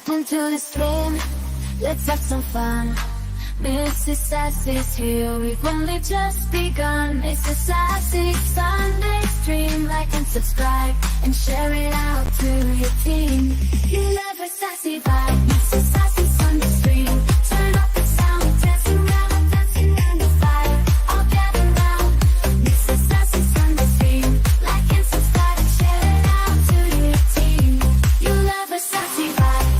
Step into the stream, let's have some fun. Mrs. Sassy's here, we've only just begun. Mrs. Sassy Sunday stream, like and subscribe, and share it out to your team. You love her sassy vibe, Mrs. Sassy Sunday stream. Turn up the sound, dancing around the fire. All gather round, Mrs. Sassy Sunday stream. Like and subscribe, and share it out to your team. You love her sassy vibe.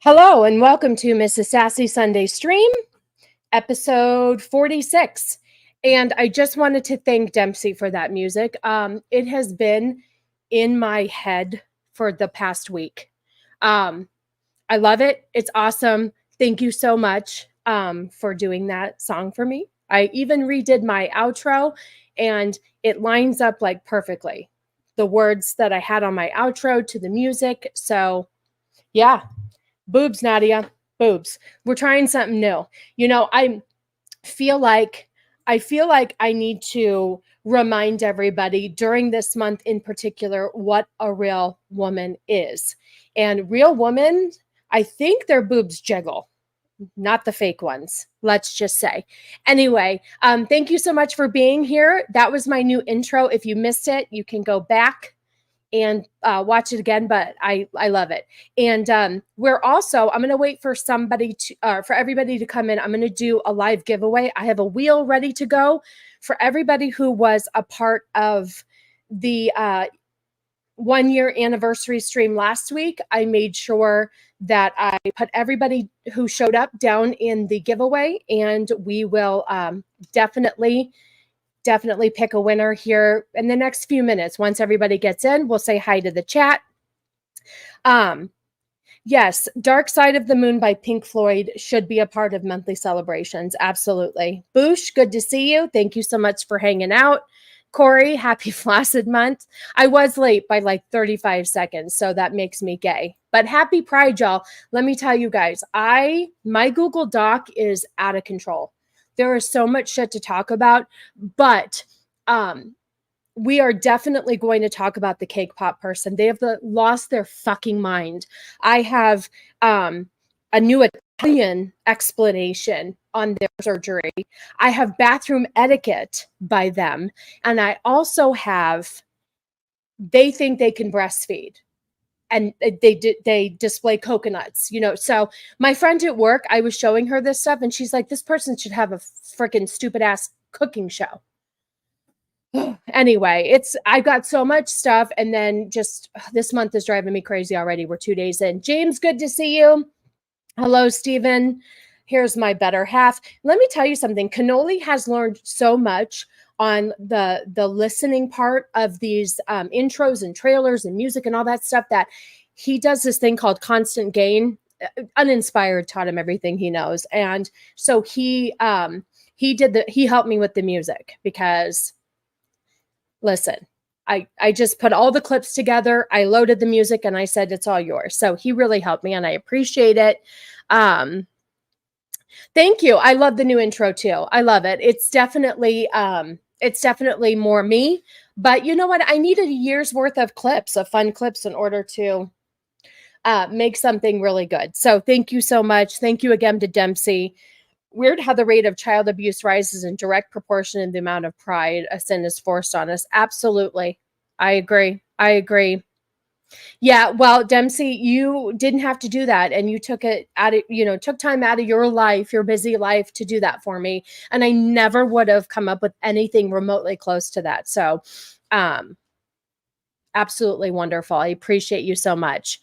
Hello and welcome to Mrs. Sassy Sunday Stream, episode 46. And I just wanted to thank Dempsey for that music. It has been in my head for the past week. I love it. It's awesome. Thank you so much for doing that song for me. I even redid my outro and it lines up like perfectly. The words that I had on my outro to the music. So yeah. Boobs, Nadia, boobs. We're trying something new. You know, I feel like I need to remind everybody during this month in particular what a real woman is. And real women, I think their boobs jiggle, not the fake ones, let's just say. Anyway, thank you so much for being here. That was my new intro. If you missed it, you can go back and watch it again, but I love it. And we're also, I'm going to wait for somebody to, for everybody to come in. I'm going to do a live giveaway. I have a wheel ready to go for everybody who was a part of the 1 year anniversary stream last week. I made sure that I put everybody who showed up down in the giveaway, and we will definitely pick a winner here in the next few minutes. Once everybody gets in, we'll say hi to the chat. Yes, Dark Side of the Moon by Pink Floyd should be a part of monthly celebrations. Absolutely. Boosh, good to see you. Thank you so much for hanging out. Corey, happy Flaccid Month. I was late by like 35 seconds, so that makes me gay. But happy Pride, y'all. Let me tell you guys, my Google Doc is out of control. There is so much shit to talk about, but we are definitely going to talk about the cake pop person. They have lost their fucking mind. I have a new Italian explanation on their surgery. I have bathroom etiquette by them. And I also have, they think they can breastfeed. And they display coconuts, you know. So my friend at work, I was showing her this stuff and she's like, this person should have a freaking stupid ass cooking show. Anyway, I got so much stuff, and then just this month is driving me crazy already. We're 2 days in. James, good to see you. Hello, Stephen. Here's my better half. Let me tell you something. Cannoli has learned so much on the listening part of these intros and trailers and music and all that stuff, that he does this thing called constant gain. Uninspired taught him everything he knows. And so he helped me with the music, because listen, I just put all the clips together. I loaded the music and I said, it's all yours. So he really helped me and I appreciate it. Thank you. I love the new intro too. I love it. It's definitely more me, but you know what? I needed a year's worth of fun clips in order to make something really good. So thank you so much. Thank you again to Dempsey. Weird how the rate of child abuse rises in direct proportion in the amount of pride a sin is forced on us. Absolutely. I agree. Yeah, well, Dempsey, you didn't have to do that, and you took time out of your life, your busy life, to do that for me, and I never would have come up with anything remotely close to that. So, absolutely wonderful. I appreciate you so much.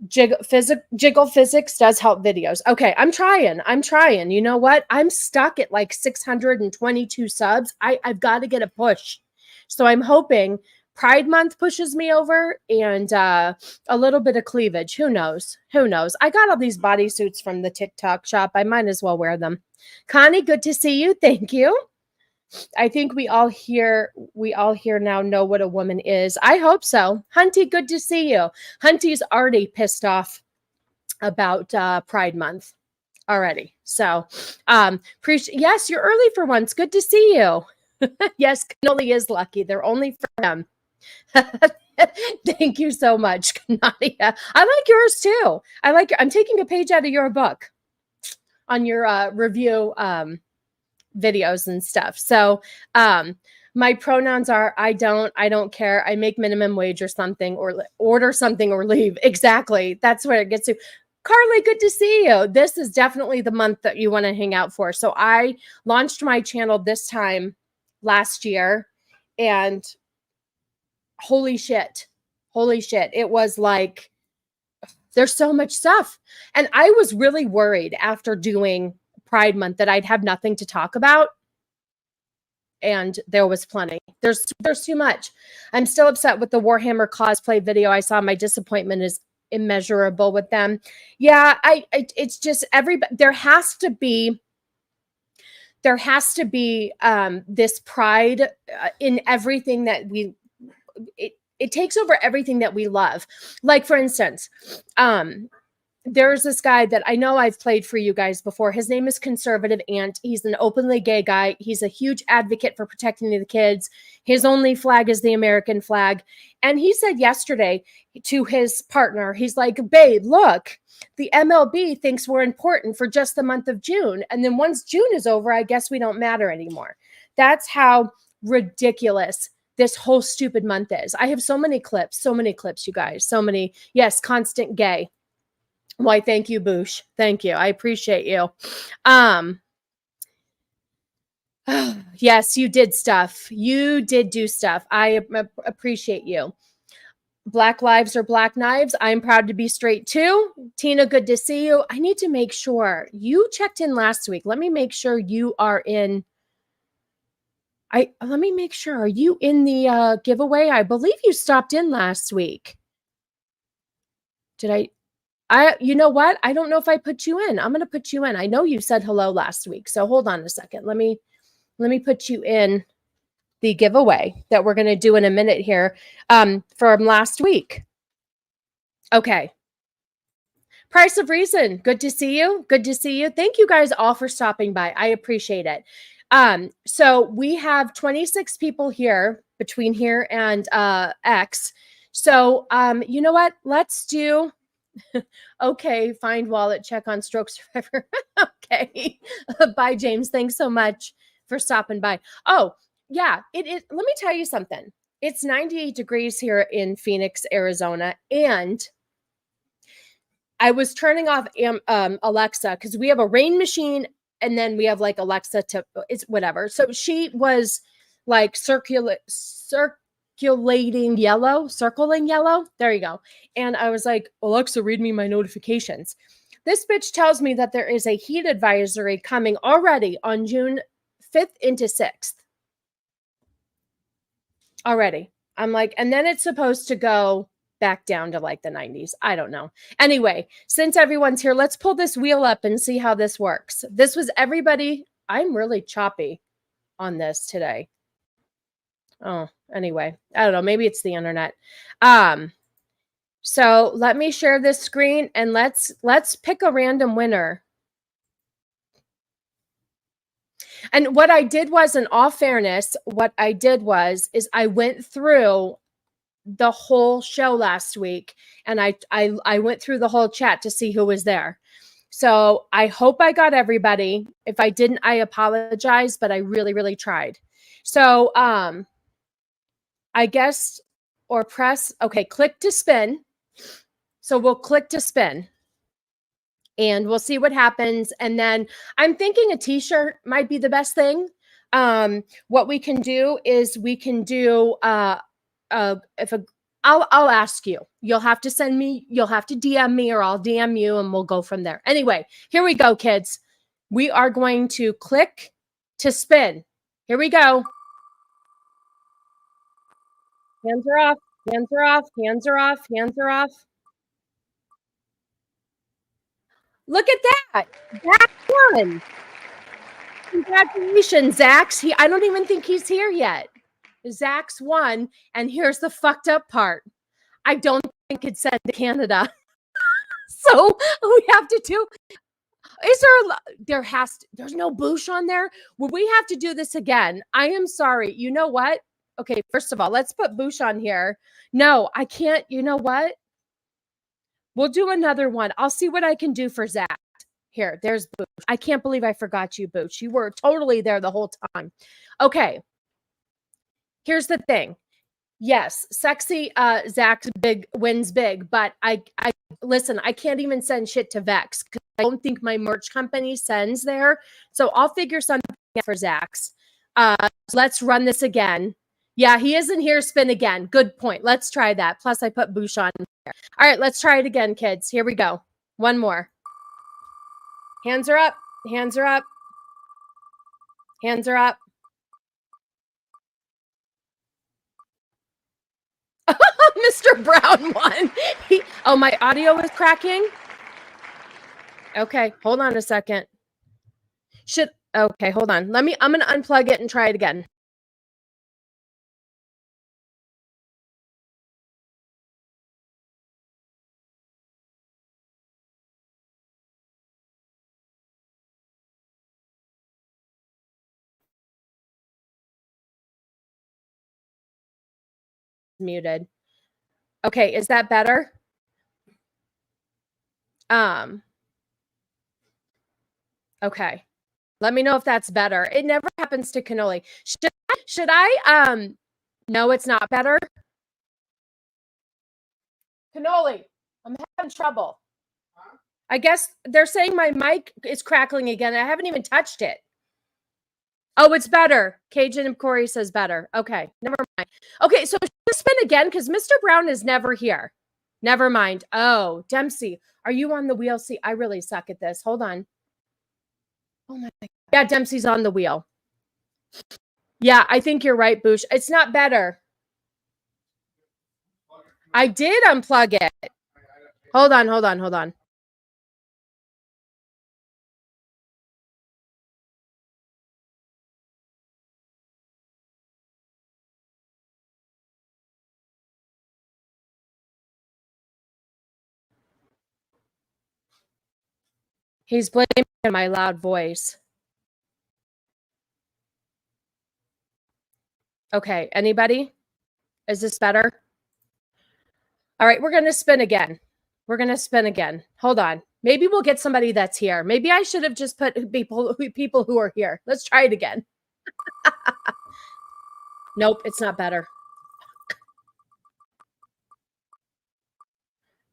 Jiggle physics does help videos. Okay, I'm trying. You know what? I'm stuck at like 622 subs. I've got to get a push. So I'm hoping Pride Month pushes me over, and a little bit of cleavage. Who knows? Who knows? I got all these bodysuits from the TikTok shop. I might as well wear them. Connie, good to see you. Thank you. I think we all here now know what a woman is. I hope so. Hunty, good to see you. Hunty's already pissed off about Pride Month already. So, yes, you're early for once. Good to see you. Yes, cannoli is lucky. They're only for him. Thank you so much, Nadia. I like yours too. I'm taking a page out of your book on your review videos and stuff. So, my pronouns are I don't care. I make minimum wage or something, or order something or leave. Exactly. That's where it gets to. Carly, good to see you. This is definitely the month that you want to hang out for. So I launched my channel this time last year, and holy shit. It was like, there's so much stuff. And I was really worried after doing Pride Month that I'd have nothing to talk about. And there was plenty. There's too much. I'm still upset with the Warhammer cosplay video I saw. My disappointment is immeasurable with them. Yeah, it's just everybody. There has to be this pride in everything that it takes over everything that we love. Like, for instance, there's this guy that I know I've played for you guys before. His name is Conservative Ant. He's an openly gay guy. He's a huge advocate for protecting the kids. His only flag is the American flag. And he said yesterday to his partner, he's like, babe, look, the MLB thinks we're important for just the month of June. And then once June is over, I guess we don't matter anymore. That's how ridiculous this whole stupid month is. I have so many clips, you guys. So many. Yes, constant gay. Why, thank you, Boosh. Thank you. I appreciate you. Yes, you did stuff. You did do stuff. I appreciate you. Black lives are black knives. I'm proud to be straight too. Tina, good to see you. I need to make sure you checked in last week. Let me make sure you are in. Let me make sure. Are you in the giveaway? I believe you stopped in last week. Did you know what? I don't know if I put you in. I'm going to put you in. I know you said hello last week. So hold on a second. Let me put you in the giveaway that we're going to do in a minute here from last week. Okay. Price of Reason. Good to see you. Good to see you. Thank you guys all for stopping by. I appreciate it. So we have 26 people here between here and X. So you know what? Let's do okay, find wallet, check on stroke survivor. Okay. Bye, James. Thanks so much for stopping by. Oh, yeah. Let me tell you something. It's 98 degrees here in Phoenix, Arizona. And I was turning off Alexa because we have a rain machine, and then we have like Alexa to, it's whatever. So she was like circling yellow. There you go. And I was like, Alexa, read me my notifications. This bitch tells me that there is a heat advisory coming already on June 5th into 6th. Already. I'm like, and then it's supposed to go back down to like the 90s. I don't know. Anyway, since everyone's here, let's pull this wheel up and see how this works. This was everybody. I'm really choppy on this today. Oh, anyway, I don't know. Maybe it's the internet. So let me share this screen and let's pick a random winner. And what I did was, in all fairness, is I went through the whole show last week, and I went through the whole chat to see who was there. So I hope I got everybody. If I didn't, I apologize, but I really, really tried. So I guess, or press, okay, click to spin. So we'll click to spin and we'll see what happens. And then I'm thinking a t-shirt might be the best thing. What we can do is we can do, I'll ask you, you'll have to DM me, or I'll DM you, and we'll go from there. Anyway, here we go, kids. We are going to click to spin. Here we go. Hands are off. Hands are off. Hands are off. Hands are off. Look at that. Zach won. Congratulations, Zach's. I don't even think he's here yet. Zach's won. And here's the fucked up part. I don't think it's sent to Canada. So we have to do. Is there's no boosh on there? Will we have to do this again? I am sorry. You know what? Okay, first of all, let's put boosh on here. No, I can't. You know what? We'll do another one. I'll see what I can do for Zach. Here, there's Booch. I can't believe I forgot you, Booch. You were totally there the whole time. Okay. Here's the thing. Yes, sexy Zach's big wins big, but I listen, I can't even send shit to Vex because I don't think my merch company sends there. So I'll figure something out for Zach's. Let's run this again. Yeah, he isn't here. Spin again. Good point. Let's try that. Plus, I put Boosh on there. All right, let's try it again, kids. Here we go. One more. Hands are up. Hands are up. Hands are up. Mr. Brown won. My audio is cracking. Okay, hold on a second. Okay, hold on. I'm going to unplug it and try it again. Muted. Okay, is that better? Okay. Let me know if that's better. It never happens to Cannoli. Should I no, it's not better. Cannoli, I'm having trouble. I guess they're saying my mic is crackling again. I haven't even touched it. Oh, it's better. Cajun and Corey says better. Okay, never mind. Okay, so spin again because Mr. Brown is never here. Never mind. Oh, Dempsey, are you on the wheel? See, I really suck at this. Hold on. Oh my God. Yeah, Dempsey's on the wheel. Yeah, I think you're right, Boosh. It's not better. I did unplug it. Hold on. He's blaming my loud voice. Okay, anybody? Is this better? All right, we're going to spin again. Hold on. Maybe we'll get somebody that's here. Maybe I should have just put people who are here. Let's try it again. Nope, it's not better.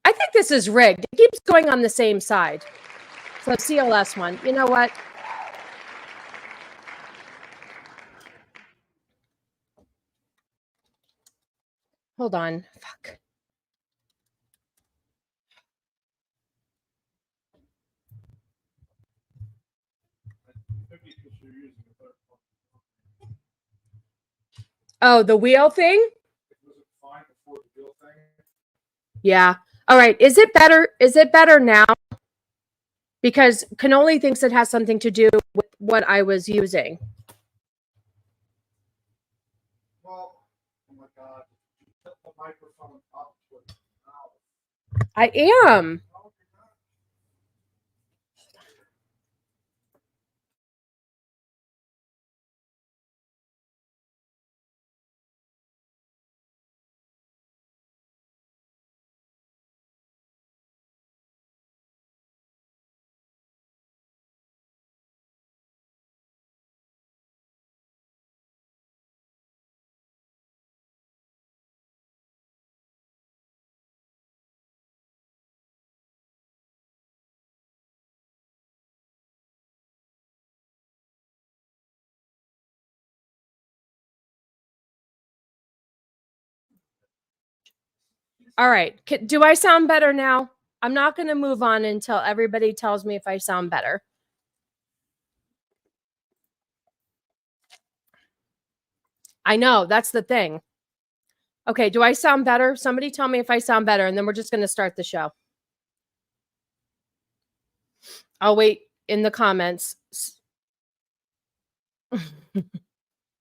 I think this is rigged. It keeps going on the same side. So CLS one. You know what? Hold on. Fuck. Oh, the wheel thing? Yeah. All right. Is it better? Is it better now? Because Cannoli thinks it has something to do with what I was using. Well, oh my God. You put the microphone up to it now. I am. All right. Do I sound better now? I'm not going to move on until everybody tells me if I sound better. I know. That's the thing. Okay, do I sound better? Somebody tell me if I sound better, and then we're just going to start the show. I'll wait in the comments.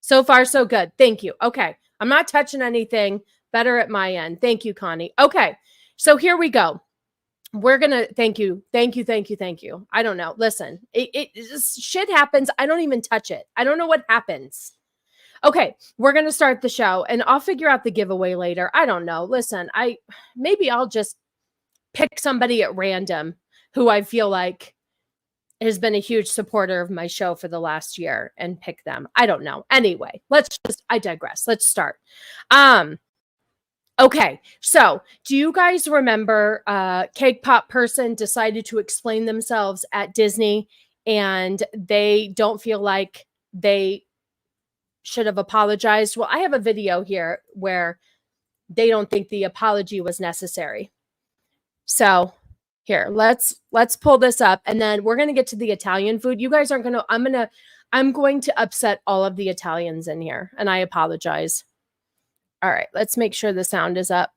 So far, so good. Thank you. Okay, I'm not touching anything. Better at my end. Thank you, Connie. Okay, so here we go. We're gonna thank you. I don't know. Listen, shit happens. I don't even touch it. I don't know what happens. Okay, we're gonna start the show, and I'll figure out the giveaway later. I don't know. Listen, maybe I'll just pick somebody at random who I feel like has been a huge supporter of my show for the last year and pick them. I don't know. Anyway, I digress. Let's start. Okay, so do you guys remember Cake Pop person decided to explain themselves at Disney and they don't feel like they should have apologized? Well, I have a video here where they don't think the apology was necessary. So here, let's pull this up, and then we're going to get to the Italian food. You guys aren't going to, I'm going to upset all of the Italians in here, and I apologize. All right, let's make sure the sound is up.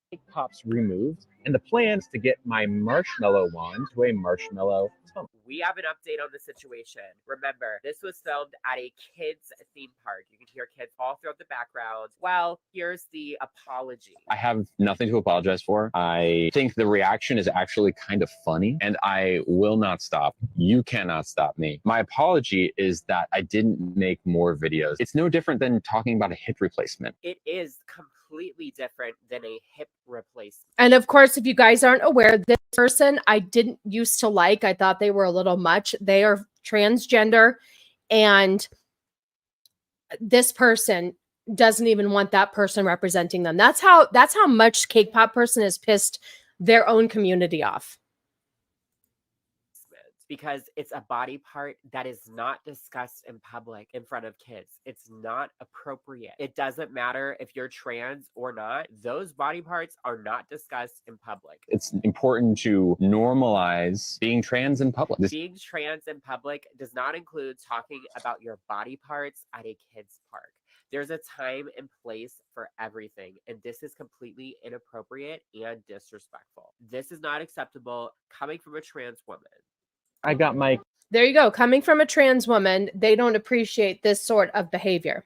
Cake pops removed, and the plan is to get my marshmallow wand to a marshmallow tummy. We have an update on the situation. Remember, this was filmed at a kids theme park. You can hear kids all throughout the background. Well, here's the apology. I have nothing to apologize for. I think the reaction is actually kind of funny, and I will not stop. You cannot stop me. My apology is that I didn't make more videos. It's no different than talking about a hip replacement. It is completely different than a hip replacement. And of course, if you guys aren't aware, this person I didn't used to like. I thought they were a little much. They are transgender, and this person doesn't even want that person representing them. That's how much Cake Pop person has pissed their own community off. Because it's a body part that is not discussed in public in front of kids. It's not appropriate. It doesn't matter if you're trans or not. Those body parts are not discussed in public. It's important to normalize being trans in public. Being trans in public does not include talking about your body parts at a kid's park. There's a time and place for everything, and this is completely inappropriate and disrespectful. This is not acceptable coming from a trans woman. I got my... There you go. Coming from a trans woman, they don't appreciate this sort of behavior.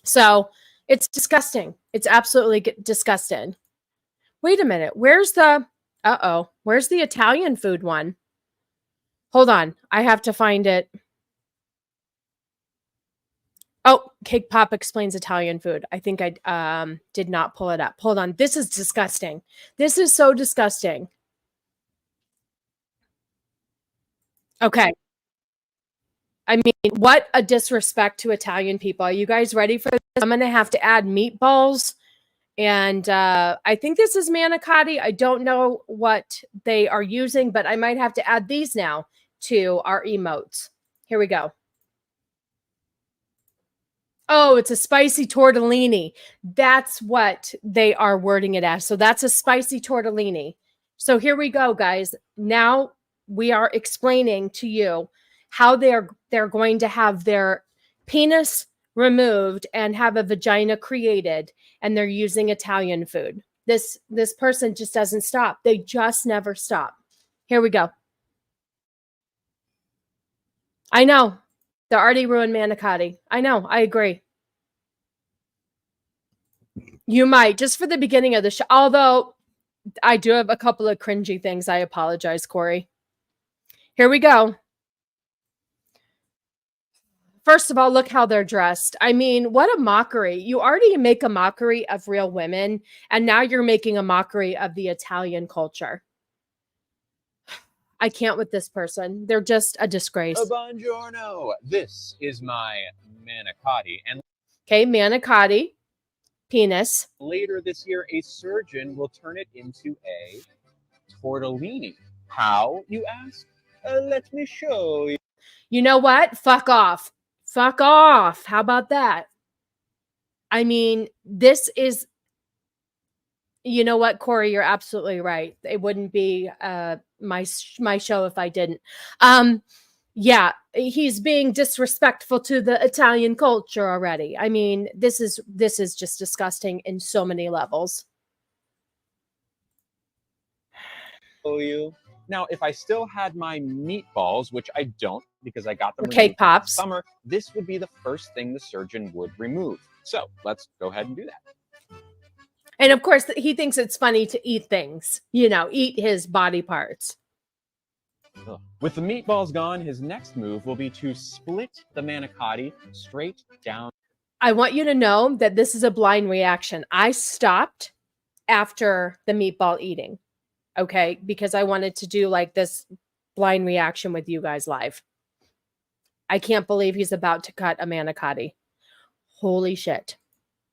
So it's disgusting. It's absolutely disgusting. Wait a minute. Where's the Italian food one? Hold on. I have to find it. Oh, Cake Pop explains Italian food. I think I did not pull it up. Hold on. This is disgusting. This is so disgusting. Okay. I mean, what a disrespect to Italian people. Are you guys ready for this? I'm going to have to add meatballs. And I think this is manicotti. I don't know what they are using, but I might have to add these now to our emotes. Here we go. Oh, it's a spicy tortellini. That's what they are wording it as. So that's a spicy tortellini. So here we go, guys. Now we are explaining to you how they're going to have their penis removed and have a vagina created, and they're using Italian food. This person just doesn't stop. They just never stop. Here we go. I know. They already ruined manicotti. I know. I agree. You might, just for the beginning of the show. Although I do have a couple of cringy things. I apologize, Corey. Here we go. First of all, look how they're dressed. I mean, what a mockery. You already make a mockery of real women, and now you're making a mockery of the Italian culture. I can't with this person. They're just a disgrace. Buongiorno. This is my manicotti. And okay, manicotti, penis. Later this year, a surgeon will turn it into a tortellini. How, you ask? Let me show you. You know what? Fuck off. Fuck off. How about that? I mean, this is, you know what, Corey, you're absolutely right. It wouldn't be my show if I didn't. Yeah, he's being disrespectful to the Italian culture already. I mean, this is just disgusting in so many levels. You. Now, if I still had my meatballs, which I don't because I got them The cake removed last pops. summer, this would be the first thing the surgeon would remove. So let's go ahead and do that. And of course, he thinks it's funny to eat things, eat his body parts. With the meatballs gone, his next move will be to split the manicotti straight down. I want you to know that this is a blind reaction. I stopped after the meatball eating, okay? Because I wanted to do like this blind reaction with you guys live. I can't believe he's about to cut a manicotti. Holy shit.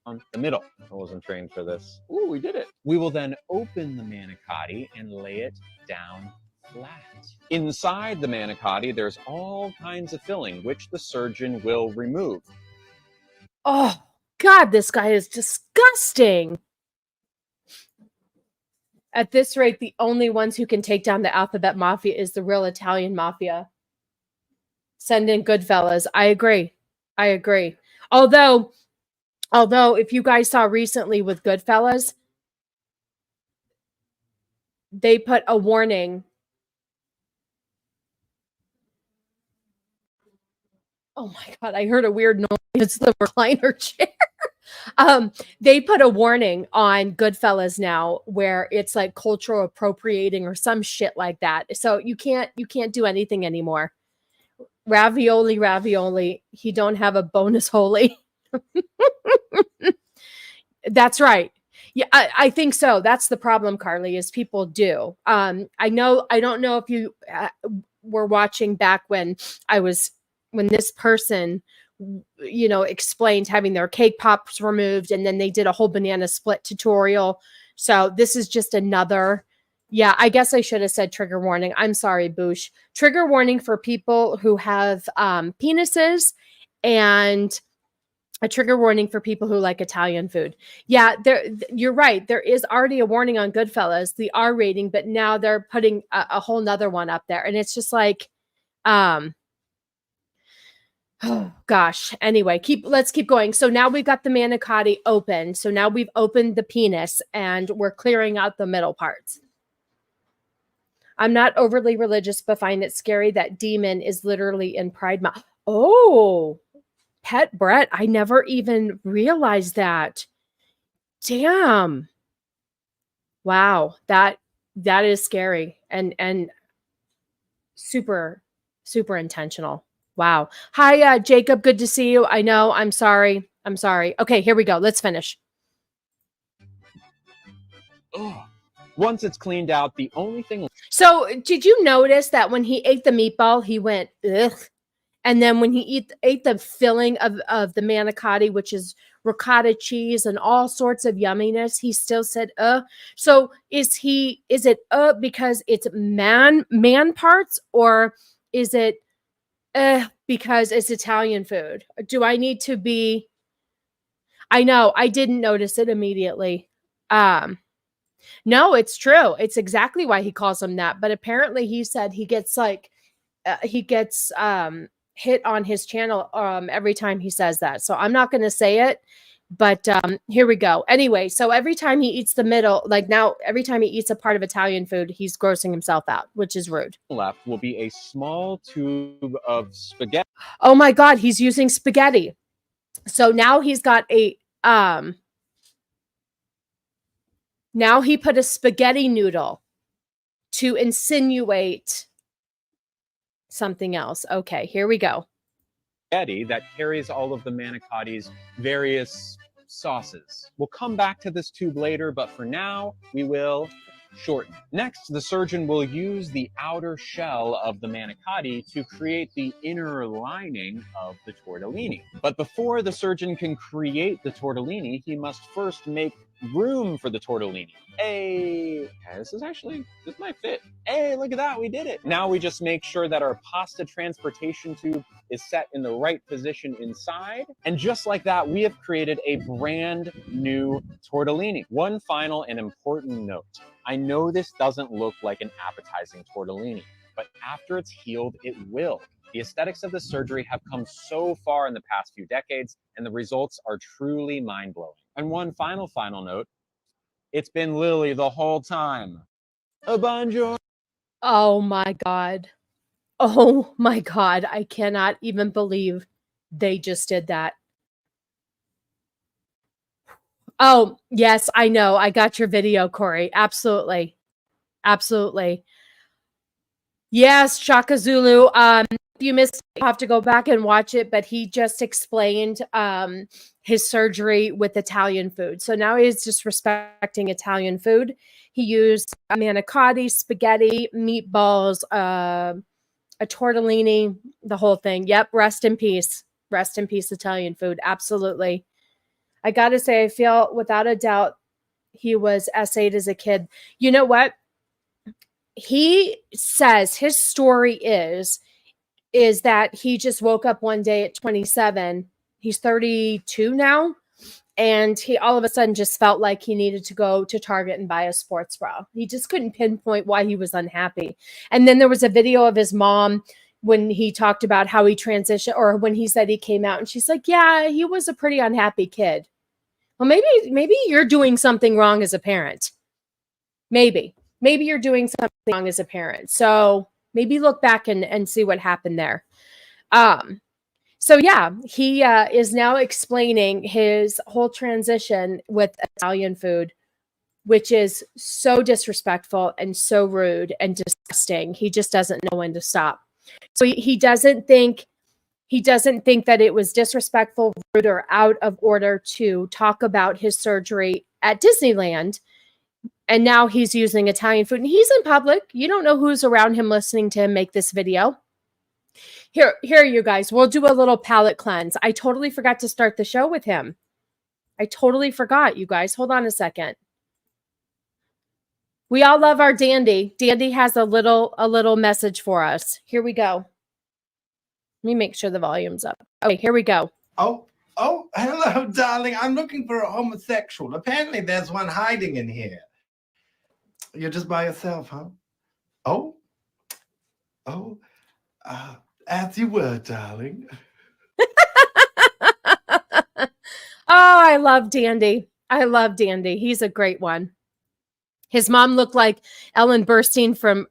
On the middle. I wasn't trained for this. Ooh, we did it. We will then open the manicotti and lay it down flat. Inside the manicotti, there's all kinds of filling, which the surgeon will remove. Oh, God, this guy is disgusting. At this rate, the only ones who can take down the alphabet mafia is the real Italian mafia. Send in Goodfellas. I agree. Although, if you guys saw recently with Goodfellas, they put a warning. Oh my God, I heard a weird noise. It's the recliner chair. They put a warning on Goodfellas now where it's like cultural appropriating or some shit like that. So you can't do anything anymore. Ravioli. He don't have a bonus holy. That's right. Yeah, I think so. That's the problem, Carly, is people do. I don't know if you were watching back when this person, explained having their cake pops removed, and then they did a whole banana split tutorial. So this is just another. Yeah, I guess I should have said trigger warning. I'm sorry, Boosh. Trigger warning for people who have penises, and a trigger warning for people who like Italian food. Yeah, you're right. There is already a warning on Goodfellas, the R rating, but now they're putting a whole nother one up there. And it's just like, oh gosh. Anyway, let's keep going. So now we've got the manicotti open. So now we've opened the penis and we're clearing out the middle parts. I'm not overly religious, but find it scary that demon is literally in Pride Month. Oh, Pet Brett, I never even realized that. Damn. Wow, that is scary and super intentional. Wow. Hi, Jacob. Good to see you. I know. I'm sorry. Okay, here we go. Let's finish. Ugh. Once it's cleaned out, the only thing. So, did you notice that when he ate the meatball, he went ugh? And then when he ate the filling of the manicotti, which is ricotta cheese and all sorts of yumminess, he still said, So is it because it's man parts, or is it because it's Italian food? Do I need to be? I know, I didn't notice it immediately. No, it's true. It's exactly why he calls him that. But apparently he said he gets hit on his channel every time he says that. So I'm not going to say it, but here we go. Anyway, so every time he eats the middle, like now, every time he eats a part of Italian food, he's grossing himself out, which is rude. Left will be a small tube of spaghetti. Oh my God, he's using spaghetti. So now he's got now he put a spaghetti noodle to insinuate something else. Okay, here we go. Spaghetti that carries all of the manicotti's various sauces. We'll come back to this tube later, but for now, we will shorten. Next, the surgeon will use the outer shell of the manicotti to create the inner lining of the tortellini. But before the surgeon can create the tortellini, he must first make room for the tortellini. Hey, this might fit. Hey, look at that, we did it. Now we just make sure that our pasta transportation tube is set in the right position inside. And just like that, we have created a brand new tortellini. One final and important note. I know this doesn't look like an appetizing tortellini, but after it's healed, it will. The aesthetics of the surgery have come so far in the past few decades, and the results are truly mind-blowing. And one final note, it's been Lily the whole time. A bonjour. Oh my God. Oh my God. I cannot even believe they just did that. Oh, yes, I know. I got your video, Corey. Absolutely. Absolutely. Yes, Shaka Zulu. If you missed it, you have to go back and watch it, but he just explained his surgery with Italian food. So now he's just respecting Italian food. He used manicotti, spaghetti, meatballs, a tortellini, the whole thing. Yep, rest in peace. Rest in peace, Italian food. Absolutely. I got to say, I feel without a doubt he was essayed as a kid. You know what? He says his story is that he just woke up one day at 27. He's 32 now. And he all of a sudden just felt like he needed to go to Target and buy a sports bra. He just couldn't pinpoint why he was unhappy. And then there was a video of his mom when he talked about how he transitioned, or when he said he came out, and she's like, yeah, he was a pretty unhappy kid. Well, maybe you're doing something wrong as a parent. Maybe you're doing something wrong as a parent. So maybe look back and see what happened there. So yeah, he is now explaining his whole transition with Italian food, which is so disrespectful and so rude and disgusting. He just doesn't know when to stop. So he doesn't think that it was disrespectful, rude, or out of order to talk about his surgery at Disneyland. And now he's using Italian food, and he's in public. You don't know who's around him listening to him make this video. Here, you guys, we'll do a little palate cleanse. I totally forgot to start the show with him. I totally forgot, you guys. Hold on a second. We all love our Dandy. Dandy has a little message for us. Here we go. Let me make sure the volume's up. Okay, here we go. Oh, hello, darling. I'm looking for a homosexual. Apparently there's one hiding in here. You're just by yourself, huh? As you were, darling. Oh, I love Dandy. I love Dandy. He's a great one. His mom looked like Ellen Burstyn from,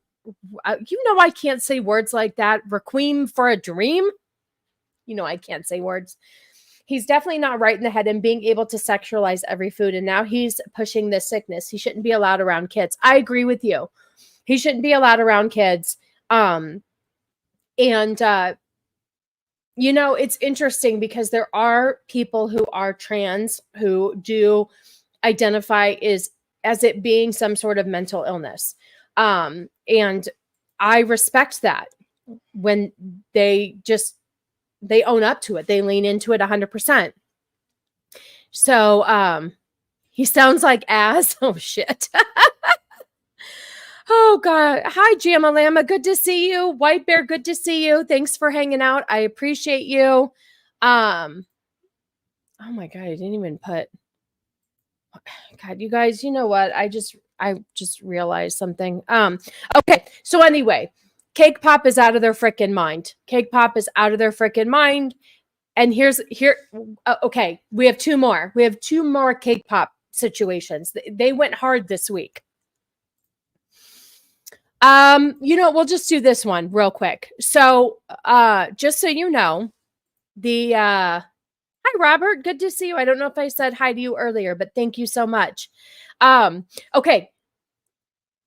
I can't say words like that. Requiem for a Dream. I can't say words. He's definitely not right in the head and being able to sexualize every food. And now he's pushing this sickness. He shouldn't be allowed around kids. I agree with you. He shouldn't be allowed around kids. It's interesting because there are people who are trans who do identify as it being some sort of mental illness. And I respect that when they own up to it. They lean into it 100%. So he sounds like ass. Oh, shit. Oh, God. Hi, Jamalama. Good to see you. White Bear, good to see you. Thanks for hanging out. I appreciate you. Oh, my God. I didn't even put. God, you guys, you know what? I just realized something. Okay. So anyway, Cake Pop is out of their freaking mind. Cake Pop is out of their freaking mind. And okay. We have two more. We have two more Cake Pop situations. They went hard this week. We'll just do this one real quick. So, just so you know, hi, Robert. Good to see you. I don't know if I said hi to you earlier, but thank you so much. Okay.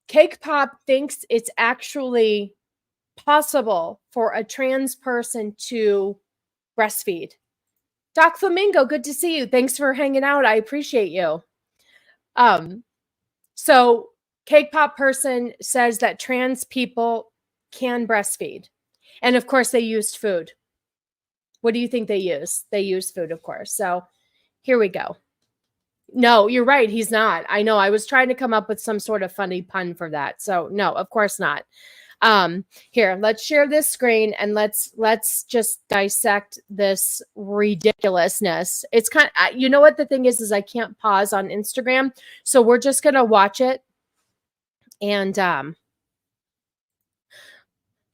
Cake Pop thinks it's actually possible for a trans person to breastfeed. Doc Flamingo, good to see you. Thanks for hanging out. I appreciate you. So Cake Pop person says that trans people can breastfeed. And of course they used food. What do you think they use? They use food, of course. So here we go. No, you're right. He's not. I know. I was trying to come up with some sort of funny pun for that. So no, of course not. Here, let's share this screen and let's just dissect this ridiculousness. It's kind of, you know what the thing is I can't pause on Instagram. So we're just going to watch it. And,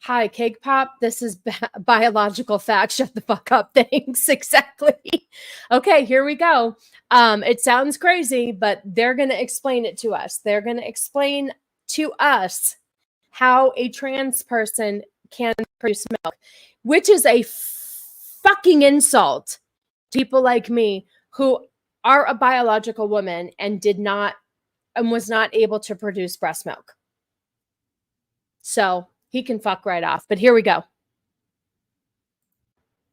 Hi, Cake Pop. This is biological fact. Shut the fuck up. Thanks. Exactly. Okay, here we go. It sounds crazy, but they're going to explain it to us. They're going to explain to us how a trans person can produce milk, which is a fucking insult to people like me who are a biological woman and was not able to produce breast milk. So he can fuck right off. But here we go.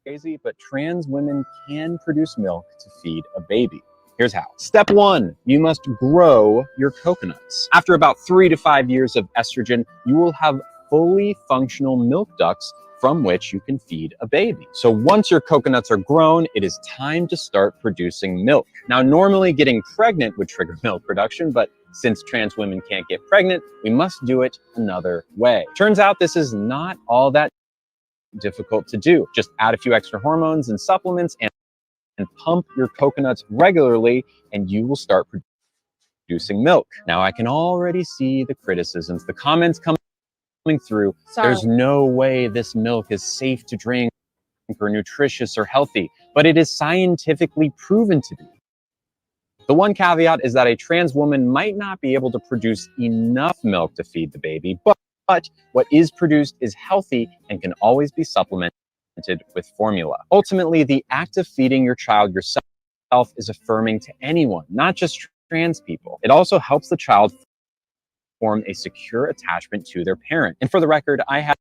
Crazy, but trans women can produce milk to feed a baby. Here's how. Step 1, you must grow your coconuts. After about 3 to 5 years of estrogen, you will have fully functional milk ducts from which you can feed a baby. So once your coconuts are grown, it is time to start producing milk. Now, normally getting pregnant would trigger milk production, but since trans women can't get pregnant, we must do it another way. Turns out this is not all that difficult to do. Just add a few extra hormones and supplements and pump your coconuts regularly, and you will start producing milk. Now, I can already see the criticisms, the comments coming through. Sorry. There's no way this milk is safe to drink or nutritious or healthy, but it is scientifically proven to be. The one caveat is that a trans woman might not be able to produce enough milk to feed the baby, but what is produced is healthy and can always be supplemented with formula. Ultimately, the act of feeding your child yourself is affirming to anyone, not just trans people. It also helps the child form a secure attachment to their parent. And for the record, I have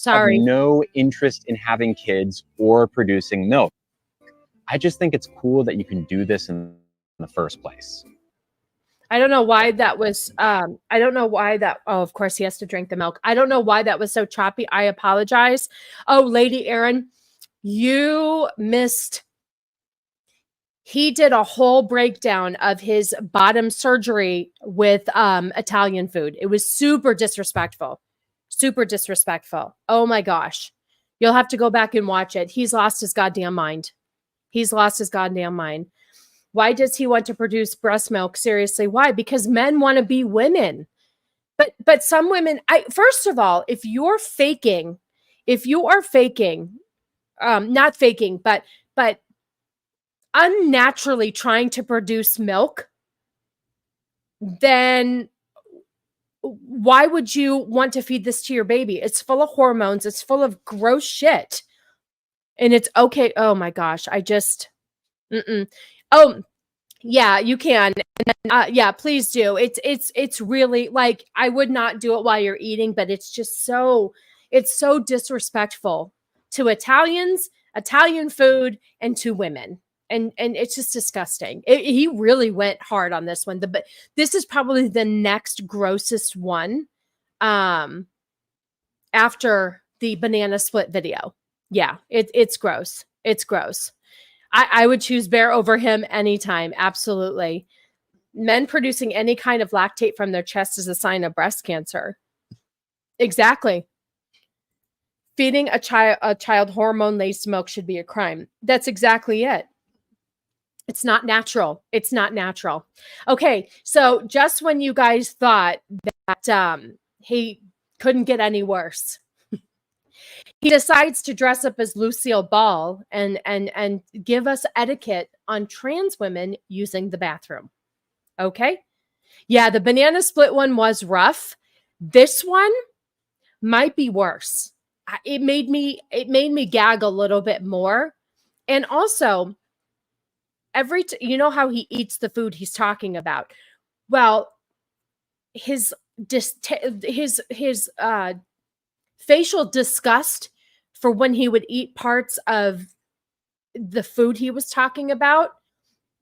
no interest in having kids or producing milk. I just think it's cool that you can do this in the first place. I don't know why that was, I don't know why that, oh, of course he has to drink the milk. I don't know why that was so choppy. I apologize. Oh, Lady Aaron, you missed. He did a whole breakdown of his bottom surgery with Italian food. It was super disrespectful. Super disrespectful. Oh my gosh. You'll have to go back and watch it. He's lost his goddamn mind. He's lost his goddamn mind. Why does he want to produce breast milk? Seriously, why? Because men want to be women. But some women, first of all, if you are faking, not faking, but unnaturally trying to produce milk, then why would you want to feed this to your baby? It's full of hormones. It's full of gross shit. And it's okay. Oh my gosh. Oh, yeah, you can. Yeah, please do. It's really like, I would not do it while you're eating, but it's so disrespectful to Italians, Italian food, and to women. And it's just disgusting. He really went hard on this one. But this is probably the next grossest one after the banana split video. Yeah, it's gross. It's gross. I would choose Bear over him anytime. Absolutely. Men producing any kind of lactate from their chest is a sign of breast cancer. Exactly. Feeding a child hormone-laced milk should be a crime. That's exactly it. It's not natural. It's not natural. Okay, so just when you guys thought that he couldn't get any worse, he decides to dress up as Lucille Ball and give us etiquette on trans women using the bathroom. Okay? Yeah, the banana split one was rough. This one might be worse. It made me gag a little bit more. And also, you know how he eats the food he's talking about. Well, his facial disgust for when he would eat parts of the food he was talking about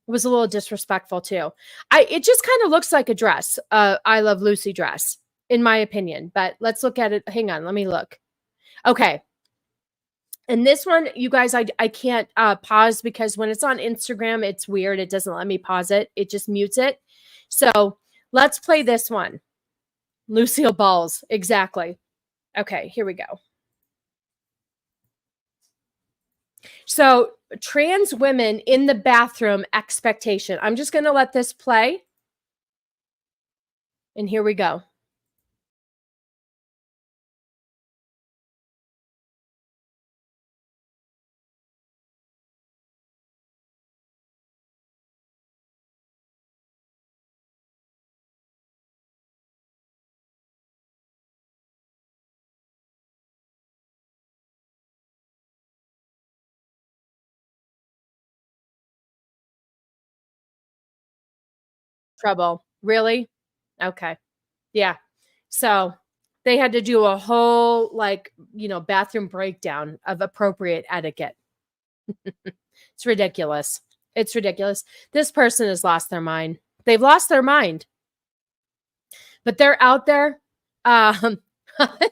was a little disrespectful too. It just kind of looks like a dress, I Love Lucy dress, in my opinion. But let's look at it. Hang on, let me look. Okay. And this one, you guys, I can't pause because when it's on Instagram, it's weird. It doesn't let me pause it. It just mutes it. So let's play this one. Lucille Balls. Exactly. Okay, here we go. So trans women in the bathroom expectation. I'm just going to let this play. And here we go. trouble. Really? Okay. Yeah. So they had to do a whole, like, bathroom breakdown of appropriate etiquette. It's ridiculous. It's ridiculous. This person has lost their mind. They've lost their mind. But they're out there.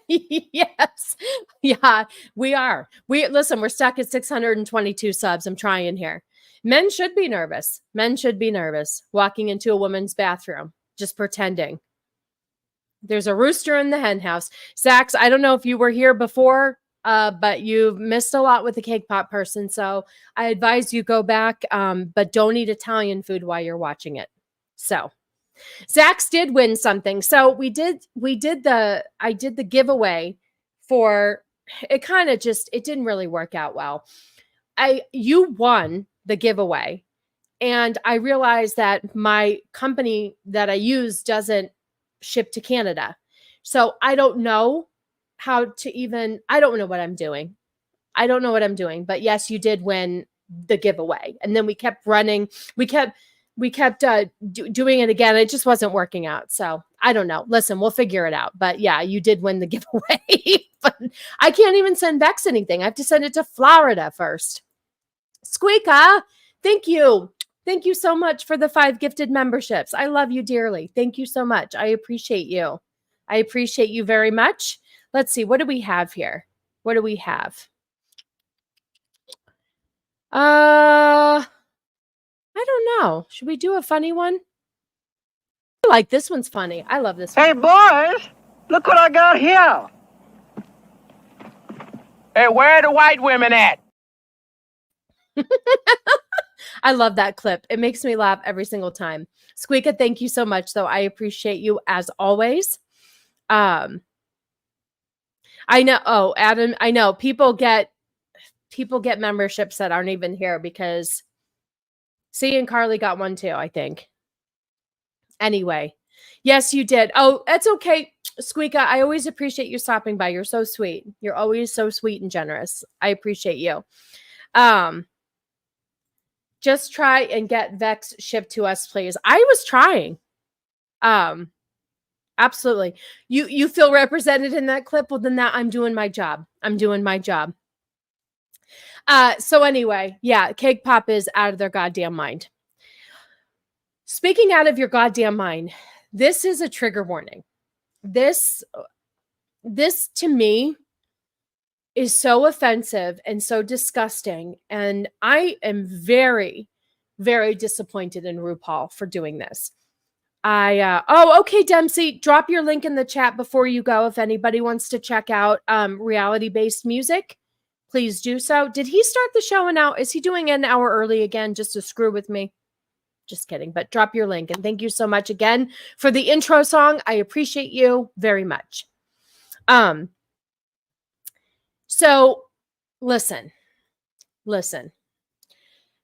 Yes. Yeah, we are. Listen, we're stuck at 622 subs. I'm trying here. Men should be nervous. Men should be nervous walking into a woman's bathroom, just pretending. There's a rooster in the hen house. Zax, I don't know if you were here before, but you've missed a lot with the cake pop person. So I advise you go back, but don't eat Italian food while you're watching it. So Zax did win something. So I did the giveaway for it. It didn't really work out well. You won the giveaway, and I realized that my company that I use doesn't ship to Canada. So I don't know I don't know what I'm doing. I don't know what I'm doing, but yes, you did win the giveaway. And then we kept running. We kept doing it again. It just wasn't working out. So I don't know. Listen, we'll figure it out. But yeah, you did win the giveaway. But I can't even send Bex anything. I have to send it to Florida first. Squeaka, thank you. Thank you so much for the 5 gifted memberships. I love you dearly. Thank you so much. I appreciate you. I appreciate you very much. Let's see. What do we have here? What do we have? I don't know. Should we do a funny one? I like this one's funny. I love this one. Hey, boys, look what I got here. Hey, where are the white women at? I love that clip. It makes me laugh every single time. Squeaka, thank you so much, though. I appreciate you as always. I know. Oh, Adam, I know people get memberships that aren't even here because C and Carly got one too, I think. Anyway, yes, you did. Oh, that's okay. Squeaka, I always appreciate you stopping by. You're so sweet. You're always so sweet and generous. I appreciate you. Just try and get Vex shipped to us, please. I was trying. Absolutely. You feel represented in that clip? Well, then I'm doing my job. I'm doing my job. So anyway, yeah, Cake Pop is out of their goddamn mind. Speaking out of your goddamn mind, this is a trigger warning. This to me is so offensive and so disgusting. And I am very, very disappointed in RuPaul for doing this. Okay, Dempsey, drop your link in the chat before you go. If anybody wants to check out reality-based music, please do so. Did he start the show an hour? Is he doing an hour early again just to screw with me? Just kidding, but drop your link. And thank you so much again for the intro song. I appreciate you very much. So listen.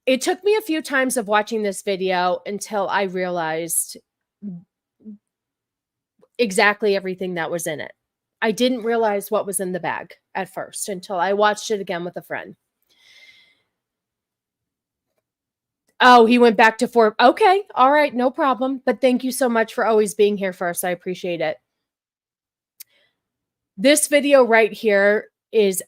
It took me a few times of watching this video until I realized exactly everything that was in it. I didn't realize what was in the bag at first until I watched it again with a friend. Oh, he went back to 4. Okay. All right. No problem. But thank you so much for always being here for us. I appreciate it. This video right here is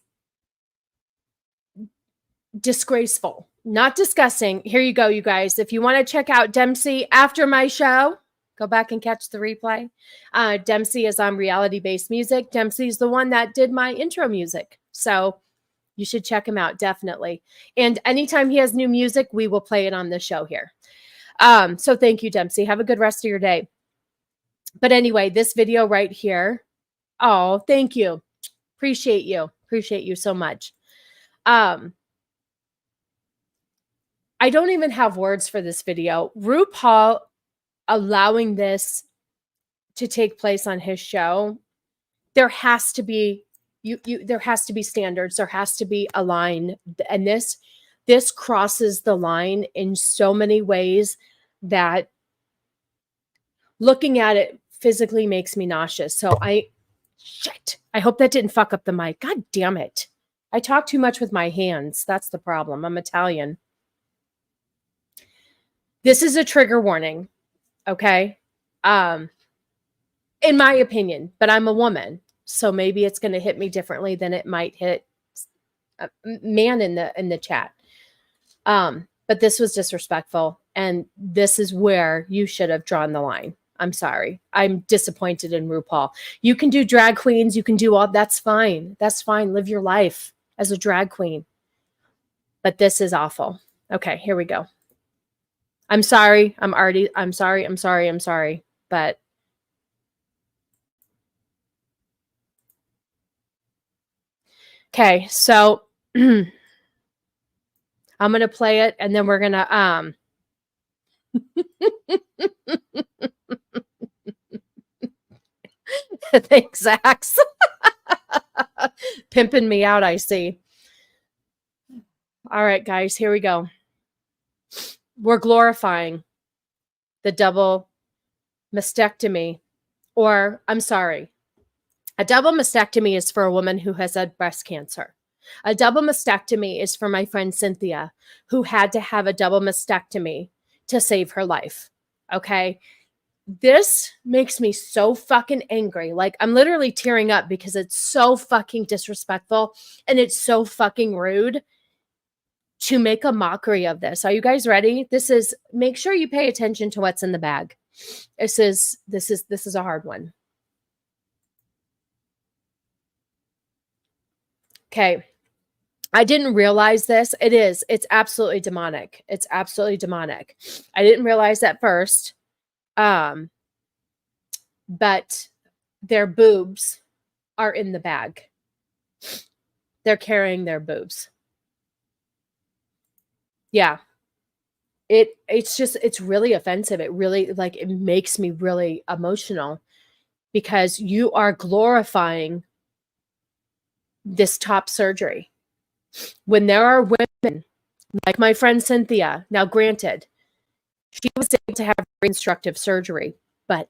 disgraceful, not disgusting. Here you go, you guys. If you want to check out Dempsey after my show, go back and catch the replay. Dempsey is on reality-based music. Dempsey's the one that did my intro music. So you should check him out, definitely. And anytime he has new music, we will play it on the show here. So thank you, Dempsey. Have a good rest of your day. But anyway, this video right here. Oh, thank you. Appreciate you. Appreciate you so much. I don't even have words for this video. RuPaul allowing this to take place on his show, there has to be there has to be standards. There has to be a line. And this crosses the line in so many ways that looking at it physically makes me nauseous. So I hope that didn't fuck up the mic. God damn it. I talk too much with my hands. That's the problem. I'm Italian. This is a trigger warning. Okay. In my opinion, but I'm a woman, so maybe it's going to hit me differently than it might hit a man in the chat. But this was disrespectful, and this is where you should have drawn the line. I'm sorry. I'm disappointed in RuPaul. You can do drag queens, you can do all that's fine. That's fine. Live your life as a drag queen. But this is awful. Okay, here we go. I'm sorry. I'm sorry. But okay, so I'm gonna play it and then we're gonna thanks, Axe. Pimping me out, I see. All right, guys, here we go. We're glorifying the double mastectomy, or I'm sorry, a double mastectomy is for a woman who has had breast cancer. A double mastectomy is for my friend Cynthia, who had to have a double mastectomy to save her life. Okay. This makes me so fucking angry. Like, I'm literally tearing up because it's so fucking disrespectful and it's so fucking rude to make a mockery of this. Are you guys ready? This is, make sure you pay attention to what's in the bag. This is a hard one. Okay. I didn't realize this. It's absolutely demonic. It's absolutely demonic. I didn't realize that first. But their boobs are in the bag. They're carrying their boobs. Yeah. It's really offensive. It really, like, it makes me really emotional because you are glorifying this top surgery. When there are women like my friend Cynthia, now granted, she was able to have reconstructive surgery, but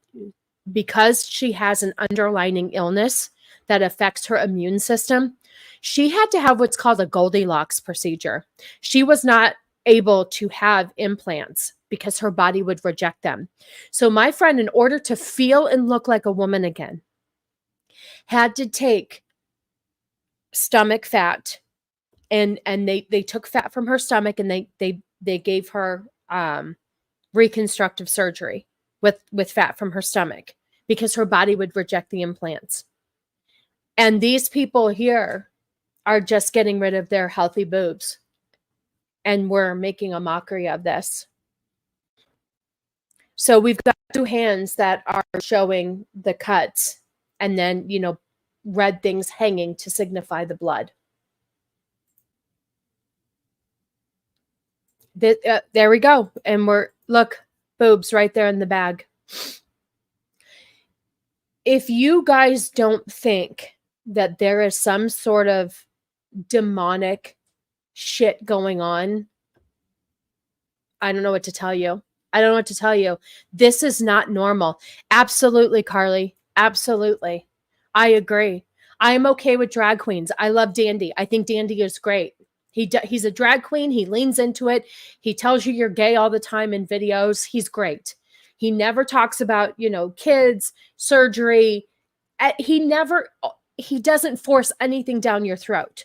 because she has an underlying illness that affects her immune system, she had to have what's called a Goldilocks procedure. She was not able to have implants because her body would reject them. So my friend, in order to feel and look like a woman again, had to take stomach fat, and they took fat from her stomach, and they gave her reconstructive surgery with fat from her stomach because her body would reject the implants. And these people here are just getting rid of their healthy boobs, and we're making a mockery of this. So we've got two hands that are showing the cuts, and then, you know, red things hanging to signify the blood. There we go. And look, boobs right there in the bag. If you guys don't think that there is some sort of demonic shit going on, I don't know what to tell you. I don't know what to tell you. This is not normal. Absolutely, Carly. Absolutely. I agree. I'm okay with drag queens. I love Dandy. I think Dandy is great. He's a drag queen. He leans into it. He tells you you're gay all the time in videos. He's great. He never talks about, you know, kids, surgery. He doesn't force anything down your throat.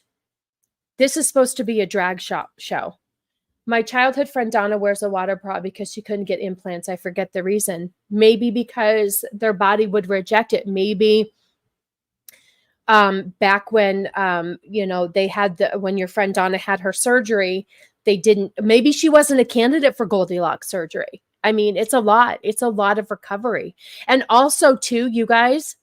This is supposed to be a drag show. My childhood friend Donna wears a water bra because she couldn't get implants. I forget the reason. Maybe because their body would reject it. Maybe back when, you know, they had when your friend Donna had her surgery, maybe she wasn't a candidate for Goldilocks surgery. I mean, it's a lot of recovery. And also too, you guys,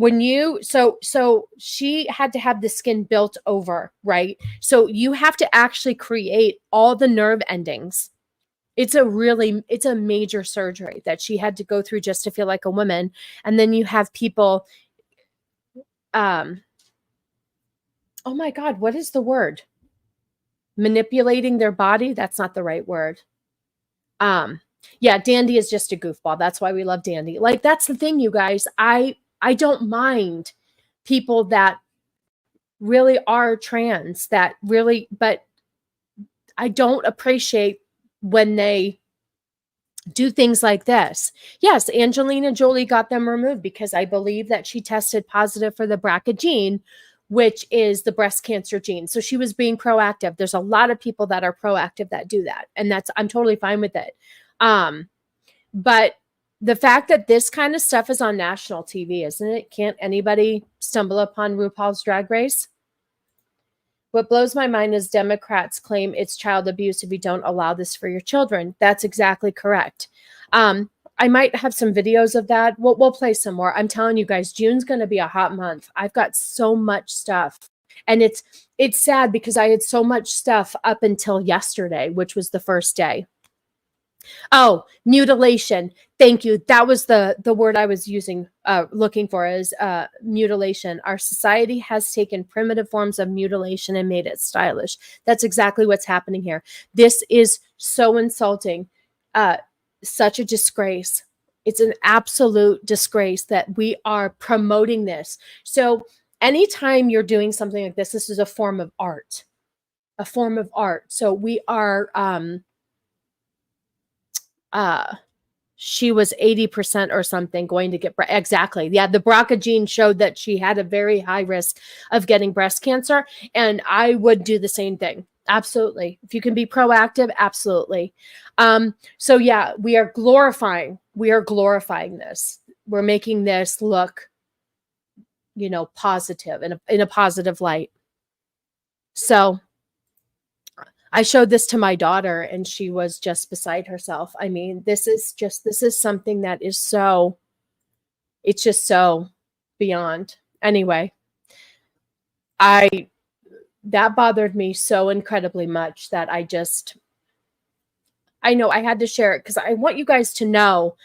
so she had to have the skin built over, right? So you have to actually create all the nerve endings. It's a major surgery that she had to go through just to feel like a woman. And then you have people, oh my God, what is the word? Manipulating their body? That's not the right word. Yeah, Dandy is just a goofball. That's why we love Dandy. Like, that's the thing, you guys. I don't mind people that really are trans, but I don't appreciate when they do things like this. Yes, Angelina Jolie got them removed because I believe that she tested positive for the BRCA gene, which is the breast cancer gene. So she was being proactive. There's a lot of people that are proactive that do that. And I'm totally fine with it. But the fact that this kind of stuff is on national TV, isn't it? Can't anybody stumble upon RuPaul's Drag Race? What blows my mind is Democrats claim it's child abuse if you don't allow this for your children. That's exactly correct. I might have some videos of that. We'll play some more. I'm telling you guys, June's going to be a hot month. I've got so much stuff. And it's sad because I had so much stuff up until yesterday, which was the first day. Oh, mutilation. Thank you. That was the word I was looking for is mutilation. Our society has taken primitive forms of mutilation and made it stylish. That's exactly what's happening here. This is so insulting. Such a disgrace. It's an absolute disgrace that we are promoting this. So anytime you're doing something like this is a form of art. A form of art. So we are she was 80% or something going to get exactly. Yeah, the BRCA gene showed that she had a very high risk of getting breast cancer, and I would do the same thing. Absolutely. If you can be proactive, absolutely. So yeah, we are glorifying this. We're making this look, positive in a positive light. So I showed this to my daughter and she was just beside herself. I mean, this is something that is it's just so beyond. Anyway, that bothered me so incredibly much that I know I had to share it because I want you guys to know.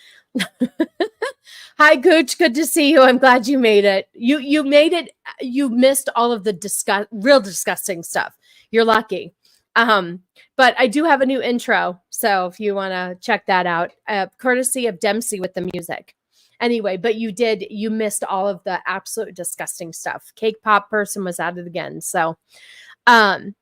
Hi, Gooch. Good to see you. I'm glad you made it. You made it. You missed all of the real disgusting stuff. You're lucky. But I do have a new intro. So if you want to check that out, courtesy of Dempsey with the music. Anyway, but you missed all of the absolute disgusting stuff. Cake pop person was at it again. So, I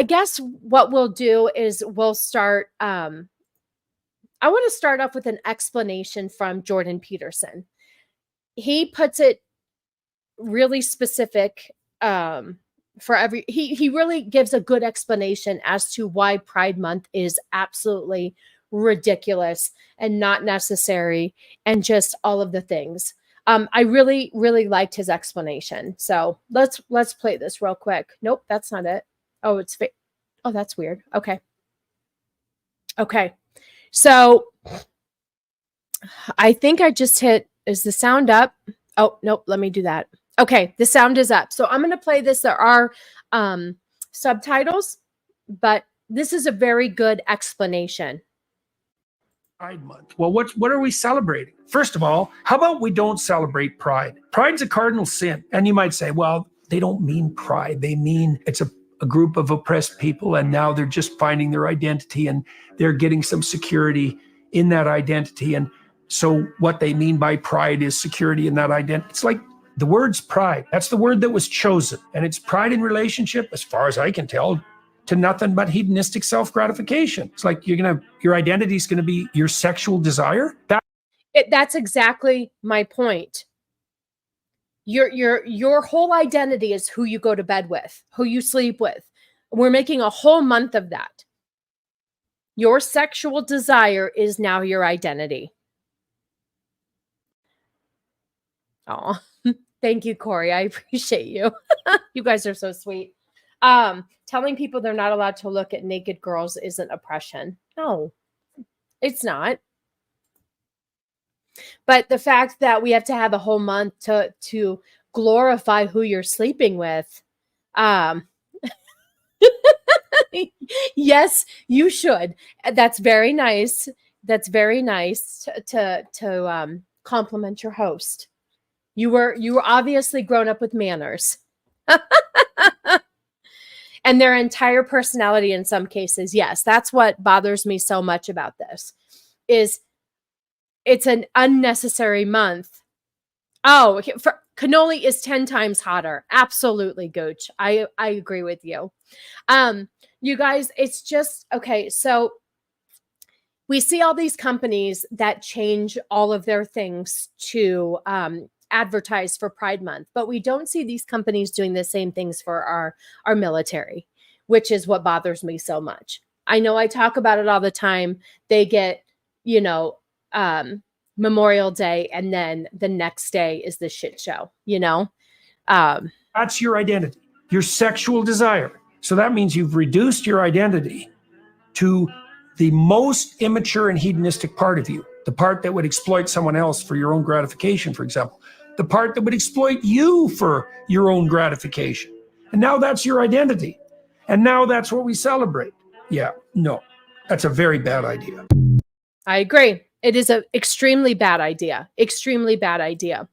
guess what we'll do is we'll start, I want to start off with an explanation from Jordan Peterson. He puts it really specific, he really gives a good explanation as to why Pride Month is absolutely ridiculous and not necessary and just all of the things. I really, really liked his explanation. So let's play this real quick. Nope, that's not it. Oh, oh, that's weird. Okay. So I think I just is the sound up? Oh, nope, let me do that. Okay, the sound is up. So I'm going to play this. There are subtitles, but this is a very good explanation. Pride Month. Well, what are we celebrating? First of all, how about we don't celebrate pride? Pride's a cardinal sin. And you might say, well, they don't mean pride. They mean it's a group of oppressed people, and now they're just finding their identity and they're getting some security in that identity. And so what they mean by pride is security in that identity. It's like the word's pride. That's the word that was chosen. And it's pride in relationship, as far as I can tell, to nothing but hedonistic self-gratification. It's like your identity is going to be your sexual desire. That's exactly my point. Your whole identity is who you go to bed with, who you sleep with. We're making a whole month of that. Your sexual desire is now your identity. Oh, thank you, Corey. I appreciate you. You guys are so sweet. Telling people they're not allowed to look at naked girls isn't oppression. No, it's not. But the fact that we have to have a whole month to glorify who you're sleeping with, yes, you should. That's very nice. That's very nice to compliment your host. You were obviously grown up with manners. And their entire personality in some cases. Yes, that's what bothers me so much about this. Is it's an unnecessary month. Oh, cannoli is 10 times hotter. Absolutely, Gooch. I agree with you. You guys, it's just okay. So we see all these companies that change all of their things to advertise for Pride Month, but we don't see these companies doing the same things for our military, which is what bothers me so much. I know I talk about it all the time. They get, you know, Memorial Day, and then the next day is the shit show, you know? That's your identity, your sexual desire. So that means you've reduced your identity to the most immature and hedonistic part of you, the part that would exploit someone else for your own gratification, for example, the part that would exploit you for your own gratification. And now that's your identity. And now that's what we celebrate. Yeah, no, that's a very bad idea. I agree. It is an extremely bad idea. Extremely bad idea.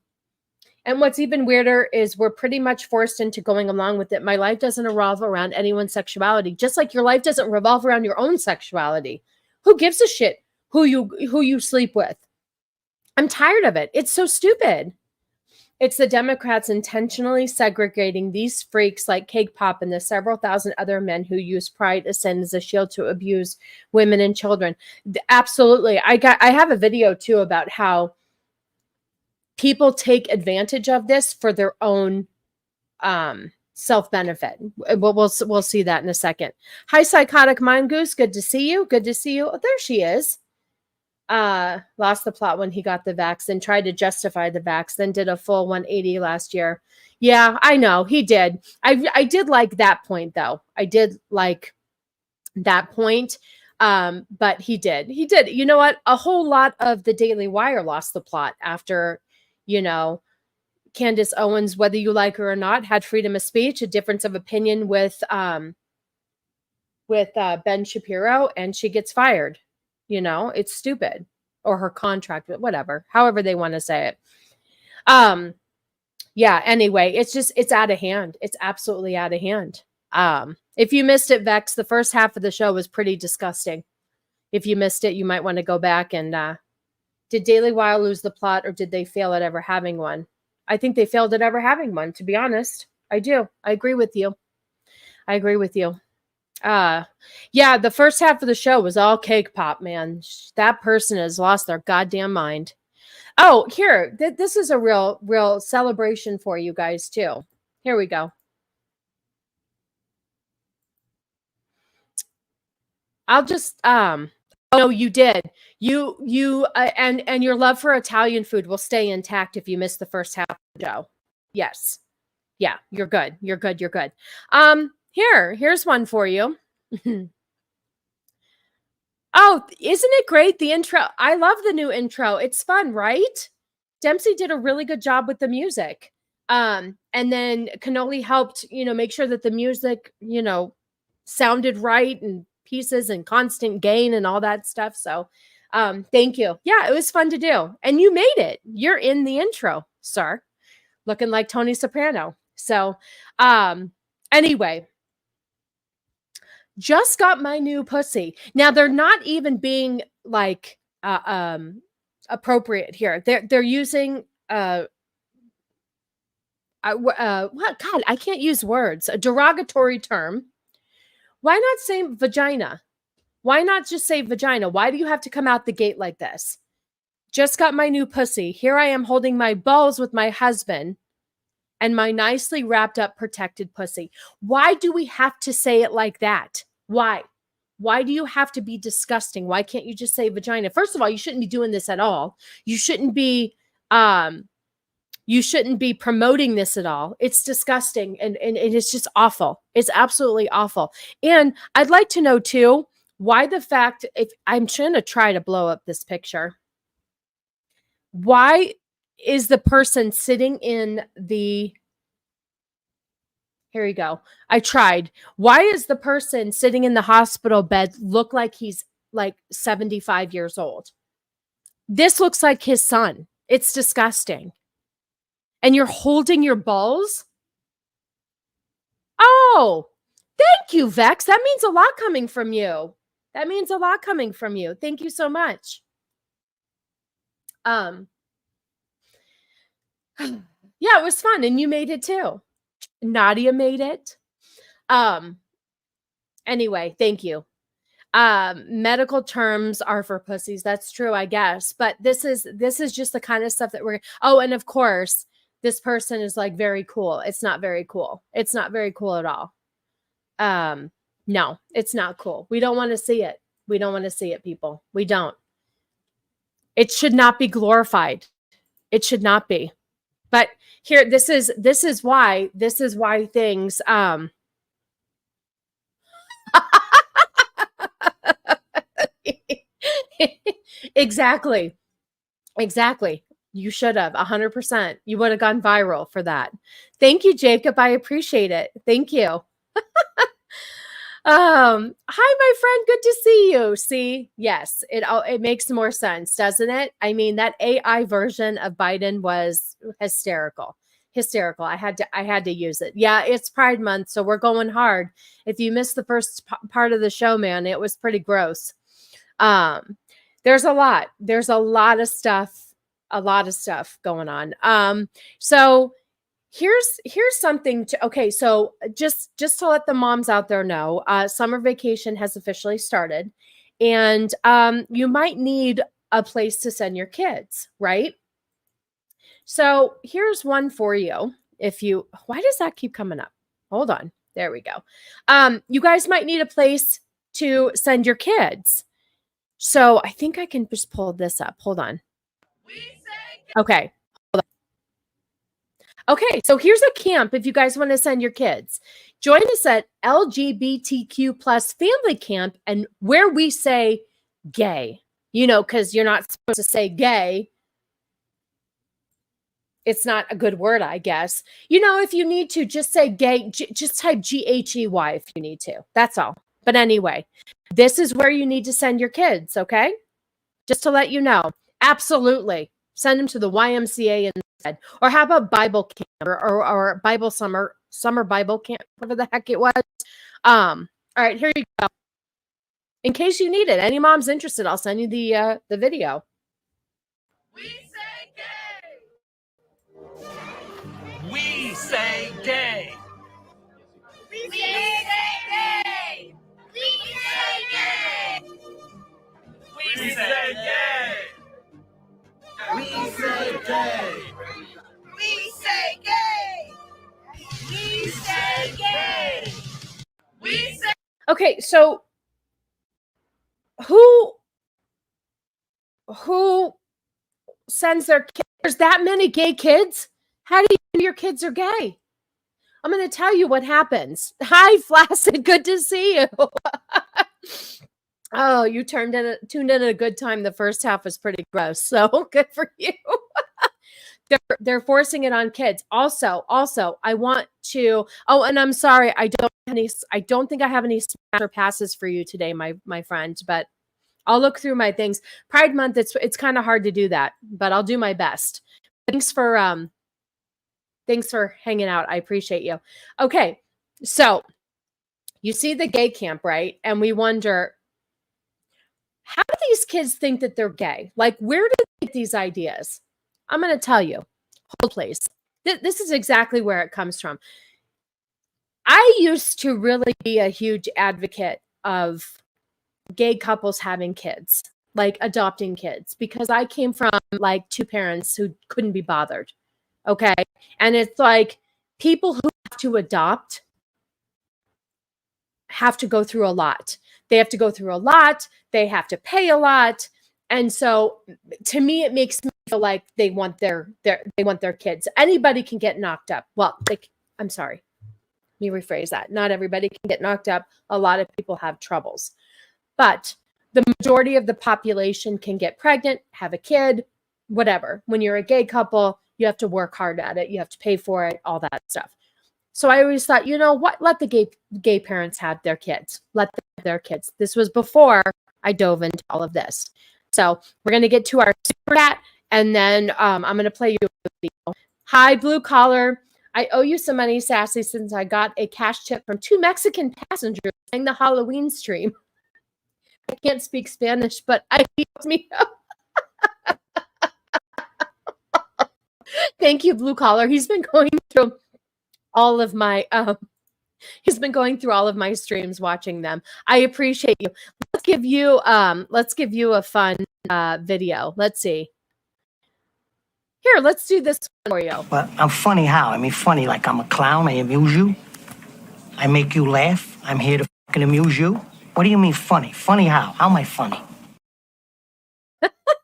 And what's even weirder is we're pretty much forced into going along with it. My life doesn't revolve around anyone's sexuality, just like your life doesn't revolve around your own sexuality. Who gives a shit who you sleep with? I'm tired of it. It's so stupid. It's the Democrats intentionally segregating these freaks like Cake Pop and the several thousand other men who use pride as sin as a shield to abuse women and children. Absolutely. I have a video too about how people take advantage of this for their own self-benefit. We'll see that in a second. Hi, Psychotic Mind Goose. Good to see you. Good to see you. Oh, there she is. Lost the plot when he got the vax and tried to justify the vax, then did a full 180 last year. Yeah, I know. He did. I did like that point, though. I did like that point. But he did. He did. You know what? A whole lot of the Daily Wire lost the plot after, you know, Candace Owens, whether you like her or not, had freedom of speech, a difference of opinion with Ben Shapiro, and she gets fired. You know, it's stupid. Or her contract, whatever, however they want to say it. Yeah, anyway, it's out of hand. It's absolutely out of hand. If you missed it, Vex, the first half of the show was pretty disgusting. If you missed it, you might want to go back and did Daily Wire lose the plot, or did they fail at ever having one? I think they failed at ever having one, to be honest. I do. I agree with you. I agree with you. Yeah, the first half of the show was all Cake Pop, man. That person has lost their goddamn mind. Oh, here, this is a real celebration for you guys too. Here we go. I'll just oh no, you did. You and your love for Italian food will stay intact if you miss the first half of the show. Yes. Yeah, you're good. You're good. You're good. Here's one for you. Oh, isn't it great? The intro. I love the new intro. It's fun, right? Dempsey did a really good job with the music. And then Cannoli helped, make sure that the music, sounded right and pieces and constant gain and all that stuff. So, thank you. Yeah, it was fun to do. And you made it. You're in the intro, sir. Looking like Tony Soprano. So, anyway, just got my new pussy. Now they're not even being like appropriate here. They're using what God, I can't use words. A derogatory term. Why not say vagina? Why not just say vagina? Why do you have to come out the gate like this? Just got my new pussy. Here I am holding my balls with my husband and my nicely wrapped up protected pussy. Why do we have to say it like that? Why? Why do you have to be disgusting? Why can't you just say vagina? First of all, you shouldn't be doing this at all. You shouldn't be promoting this at all. It's disgusting and it's just awful. It's absolutely awful. And I'd like to know too, why the fact, if I'm trying to try to blow up this picture, why is the person sitting in the, here you go. I tried. Why is the person sitting in the hospital bed look like he's like 75 years old? This looks like his son. It's disgusting. And you're holding your balls? Oh, thank you, Vex. That means a lot coming from you. That means a lot coming from you. Thank you so much. Yeah, it was fun. And you made it too. Nadia made it. Anyway, thank you. Medical terms are for pussies. That's true, I guess. But this is just the kind of stuff that we're. Oh, and of course, this person is like very cool. It's not very cool. It's not very cool at all. No, it's not cool. We don't want to see it. We don't want to see it, people. We don't. It should not be glorified. It should not be. But here, this is why things. Exactly. You should have 100%. You would have gone viral for that. Thank you, Jacob. I appreciate it. Thank you. Hi, my friend. Good to see you. See, yes, it makes more sense, doesn't it? I mean, that AI version of Biden was hysterical. I had to use it. Yeah, it's Pride Month, so we're going hard. If you missed the first part of the show, man, it was pretty gross. There's a lot of stuff going on. So here's something to, okay, so just to let the moms out there know, summer vacation has officially started, and you might need a place to send your kids, right? So here's one for you. Why does that keep coming up? Hold on. There we go. You guys might need a place to send your kids. So I think I can just pull this up. Hold on. Okay. Hold on. Okay. So here's a camp if you guys want to send your kids. Join us at LGBTQ plus family camp, and where we say gay, because you're not supposed to say gay. It's not a good word, I guess. If you need to, just say gay, just type GHEY if you need to. That's all. But anyway, this is where you need to send your kids, okay? Just to let you know. Absolutely. Send them to the YMCA instead. Or how about Bible camp or Bible summer Bible camp, whatever the heck it was. All right, here you go. In case you need it, any mom's interested, I'll send you the video. We say gay. We say gay. We say gay. We say gay. We say gay. We say gay. We say gay. We say gay. We say. Okay, so who sends their kids? There's that many gay kids? How do you know your kids are gay? I'm going to tell you what happens. Hi, Flaccid. Good to see you. Oh, you tuned in at a good time. The first half was pretty gross, so good for you. They're forcing it on kids. Also, I want to. Oh, and I'm sorry, I don't think I have any smash passes for you today, my friend. But I'll look through my things. Pride Month, it's kind of hard to do that, but I'll do my best. Thanks for hanging out. I appreciate you. Okay, so you see the gay camp, right? And we wonder, how do these kids think that they're gay? Like, where do they get these ideas? I'm going to tell you. Hold, please. This is exactly where it comes from. I used to really be a huge advocate of gay couples having kids, like adopting kids, because I came from like two parents who couldn't be bothered. Okay. And it's like people who have to adopt have to go through a lot. They have to go through a lot. They have to pay a lot. And so to me, it makes me feel like they want their kids. Anybody can get knocked up. Well, I'm sorry. Let me rephrase that. Not everybody can get knocked up. A lot of people have troubles. But the majority of the population can get pregnant, have a kid, whatever. When you're a gay couple, you have to work hard at it. You have to pay for it, all that stuff. So I always thought, you know what? Let the gay parents have their kids. Let them have their kids. This was before I dove into all of this. So we're going to get to our super chat, and then I'm going to play you a video. Hi, Blue Collar. I owe you some money, Sassy, since I got a cash tip from 2 Mexican passengers during the Halloween stream. I can't speak Spanish, but I helped me up. Thank you, Blue Collar. He's been going through all of my He's been going through all of my streams, watching them. I appreciate you. Let's give you a fun video. Let's see. Here, let's do this for you. But I'm funny how? I mean, funny like I'm a clown. I amuse you. I make you laugh. I'm here to fucking amuse you. What do you mean funny? Funny how? How am I funny?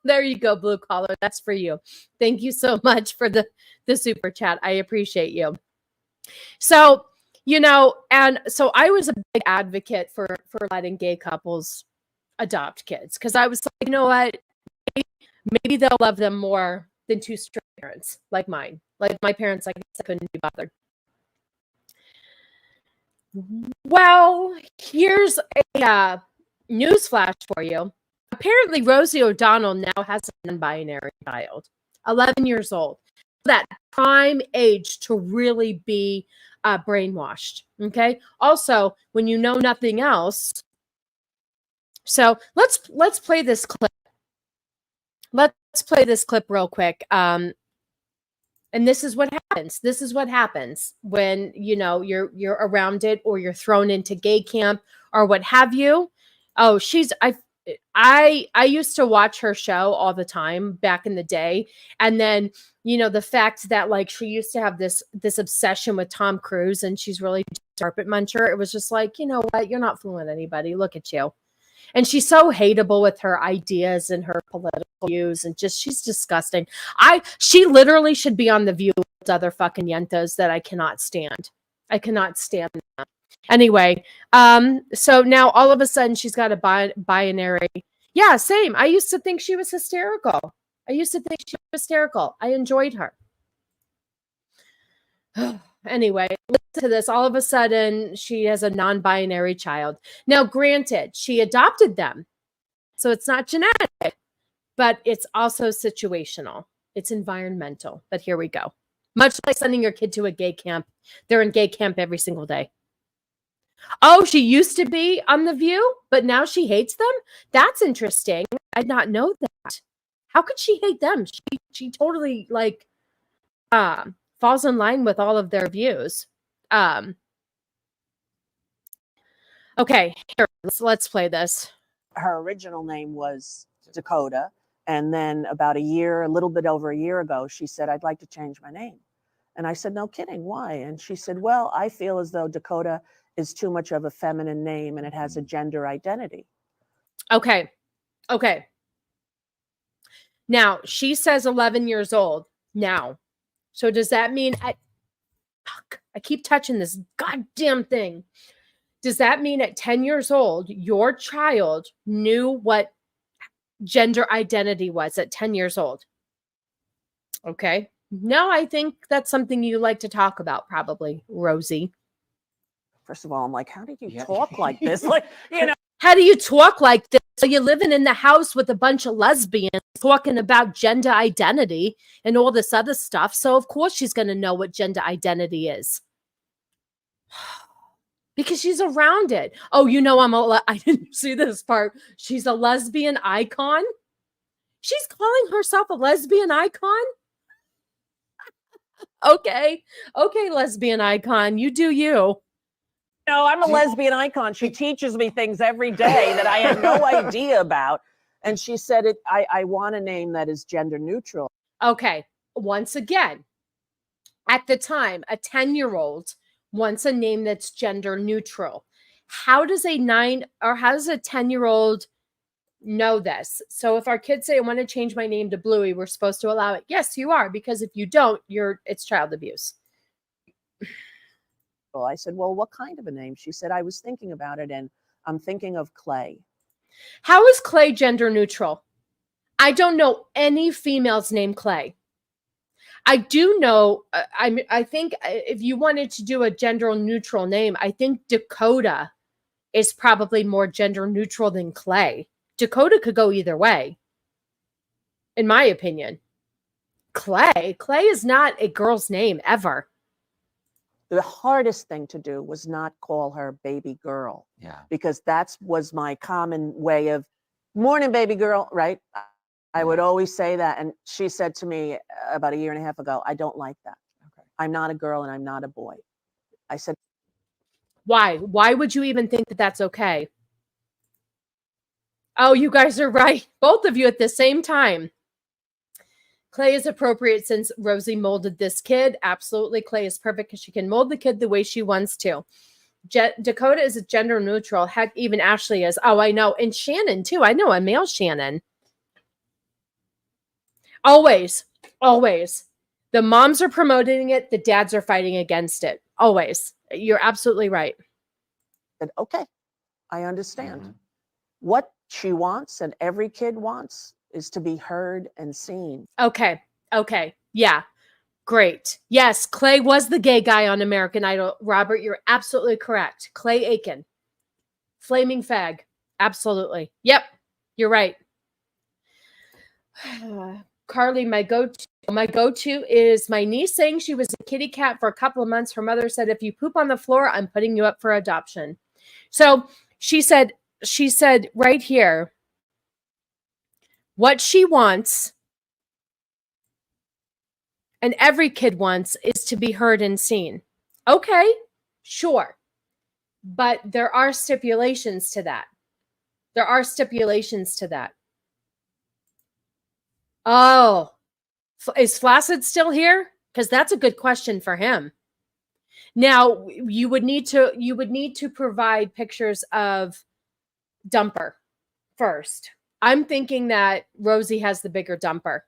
There you go, Blue Collar. That's for you. Thank you so much for the super chat. I appreciate you. So, you know, and so I was a big advocate for letting gay couples adopt kids, because I was like, you know what? Maybe they'll love them more than two straight parents like mine. Like my parents, I guess I couldn't be bothered. Well, here's a news flash for you. Apparently, Rosie O'Donnell now has a non-binary child, 11 years old. That prime age to really be brainwashed. Okay. Also, when you know nothing else. So let's play this clip. Let's play this clip real quick. And this is what happens. This is what happens when, you know, you're around it, or you're thrown into gay camp or what have you. Oh, I used to watch her show all the time back in the day. And then, you know, the fact that like she used to have this obsession with Tom Cruise, and she's really a carpet muncher. It was just like, you know what? You're not fooling anybody. Look at you. And she's so hateable with her ideas and her political views, and just, she's disgusting. She literally should be on The View with other fucking yentas that I cannot stand. I cannot stand them. Anyway, so now all of a sudden she's got a binary. Yeah, same. I used to think she was hysterical. I enjoyed her. Anyway, listen to this. All of a sudden, she has a non-binary child. Now, granted, she adopted them, so it's not genetic, but it's also situational. It's environmental. But here we go. Much like sending your kid to a gay camp. They're in gay camp every single day. Oh, she used to be on The View, but now she hates them? That's interesting. I did not know that. How could she hate them? She totally, like, falls in line with all of their views. Okay, here, let's play this. Her original name was Dakota. And then about a little bit over a year ago, she said, I'd like to change my name. And I said, no kidding, why? And she said, well, I feel as though Dakota is too much of a feminine name and it has a gender identity. Okay. Now, she says 11 years old now. So does that mean I keep touching this goddamn thing. Does that mean at 10 years old, your child knew what gender identity was at 10 years old? Okay. No, I think that's something you like to talk about, probably, Rosie. First of all, I'm like, how did you talk like this? Like, you know. How do you talk like this? So you're living in the house with a bunch of lesbians talking about gender identity and all this other stuff. So of course she's going to know what gender identity is. Because she's around it. Oh, you know, I didn't see this part. She's a lesbian icon. She's calling herself a lesbian icon? Okay, lesbian icon, you do you. No, I'm a lesbian icon. She teaches me things every day that I had no idea about. And she said, I want a name that is gender neutral. Okay, once again, at the time, a 10-year-old wants a name that's gender neutral. How does a 10-year-old know this? So if our kids say, I want to change my name to Bluey, we're supposed to allow it. Yes, you are, because if you don't, it's child abuse. I said, well, what kind of a name? She said, I was thinking about it, and I'm thinking of Clay. How is Clay gender neutral? I don't know any females named Clay. I do know, I think if you wanted to do a gender neutral name, I think Dakota is probably more gender neutral than Clay. Dakota could go either way, in my opinion. Clay is not a girl's name ever. The hardest thing to do was not call her baby girl. Yeah. Because that was my common way of, morning, baby girl, right? I would always say that. And she said to me about a year and a half ago, I don't like that. Okay. I'm not a girl and I'm not a boy. I said, Why? Why would you even think that that's okay? Oh, you guys are right. Both of you at the same time. Clay is appropriate since Rosie molded this kid. Absolutely. Clay is perfect because she can mold the kid the way she wants to. Dakota is a gender neutral. Heck, even Ashley is. Oh, I know. And Shannon, too. I know a male Shannon. Always. Always. The moms are promoting it. The dads are fighting against it. Always. You're absolutely right. Said, okay, I understand. Mhm. What she wants and every kid wants is to be heard and seen. Okay. Okay. Yeah. Great. Yes, Clay was the gay guy on American Idol. Robert, you're absolutely correct. Clay Aiken. Flaming fag. Absolutely. Yep. You're right. Carly, my go-to is my niece saying she was a kitty cat for a couple of months. Her mother said, if you poop on the floor, I'm putting you up for adoption. So she said right here, what she wants, and every kid wants, is to be heard and seen. Okay, sure. But there are stipulations to that. There are stipulations to that. Oh, is Flaccid still here? Because that's a good question for him. Now, you would need to provide pictures of Dumper first. I'm thinking that Rosie has the bigger Dumper.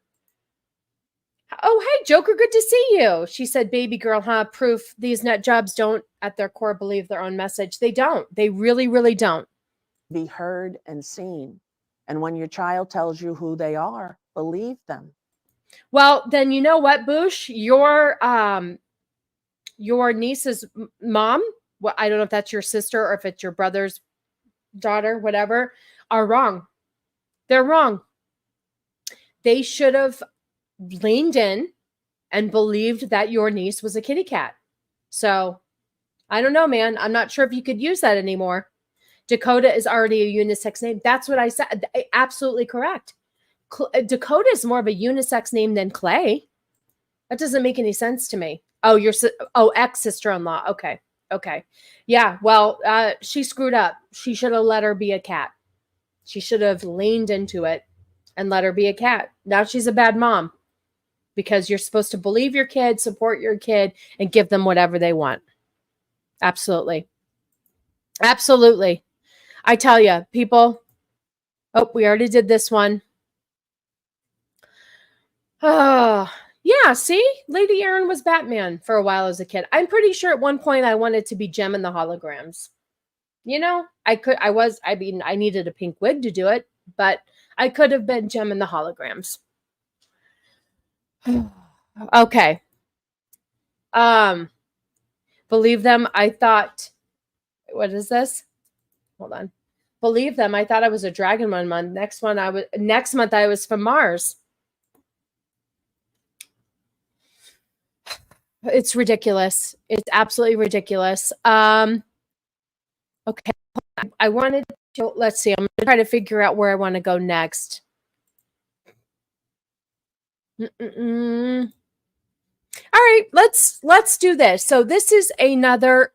Oh, hey, Joker, good to see you. She said, baby girl, huh? Proof these nut jobs don't at their core believe their own message. They don't. They really, really don't. Be heard and seen. And when your child tells you who they are, believe them. Well, then you know what, Boosh? Your niece's mom, well, I don't know if that's your sister or if it's your brother's daughter, whatever, are wrong. They're wrong. They should have leaned in and believed that your niece was a kitty cat. So I don't know, man. I'm not sure if you could use that anymore. Dakota is already a unisex name. That's what I said. Absolutely correct. Dakota is more of a unisex name than Clay. That doesn't make any sense to me. Oh, ex-sister-in-law. Okay. Okay. Yeah. Well, she screwed up. She should have let her be a cat. She should have leaned into it and let her be a cat. Now she's a bad mom because you're supposed to believe your kid, support your kid, and give them whatever they want. Absolutely. Absolutely. I tell you, people. Oh, we already did this one. Oh, yeah. See, Lady Aaron was Batman for a while as a kid. I'm pretty sure at one point I wanted to be Gem in the Holograms. You know, I needed a pink wig to do it, but I could have been Gem in the Holograms. Okay. Believe them. I thought, what is this? Hold on. Believe them. I thought I was a dragon one month. Next month I was from Mars. It's ridiculous. It's absolutely ridiculous. Okay. I wanted to, let's see. I'm going to try to figure out where I want to go next. All right, let's do this. So this is another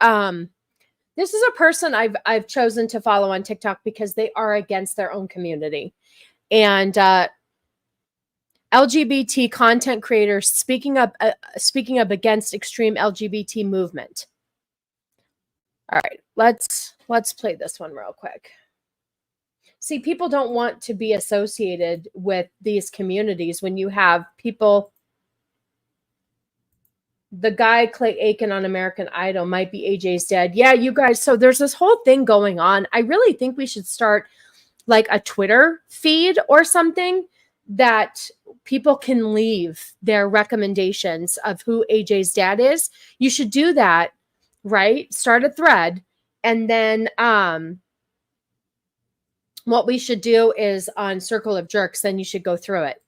this is a person I've chosen to follow on TikTok because they are against their own community. And LGBT content creators speaking up against extreme LGBT movement. All right, let's play this one real quick. See, people don't want to be associated with these communities when you have people. The guy Clay Aiken on American Idol might be AJ's dad. Yeah, you guys. So there's this whole thing going on. I really think we should start like a Twitter feed or something that people can leave their recommendations of who AJ's dad is. You should do that, right? Start a thread. And then what we should do is on Circle of Jerks, then you should go through it.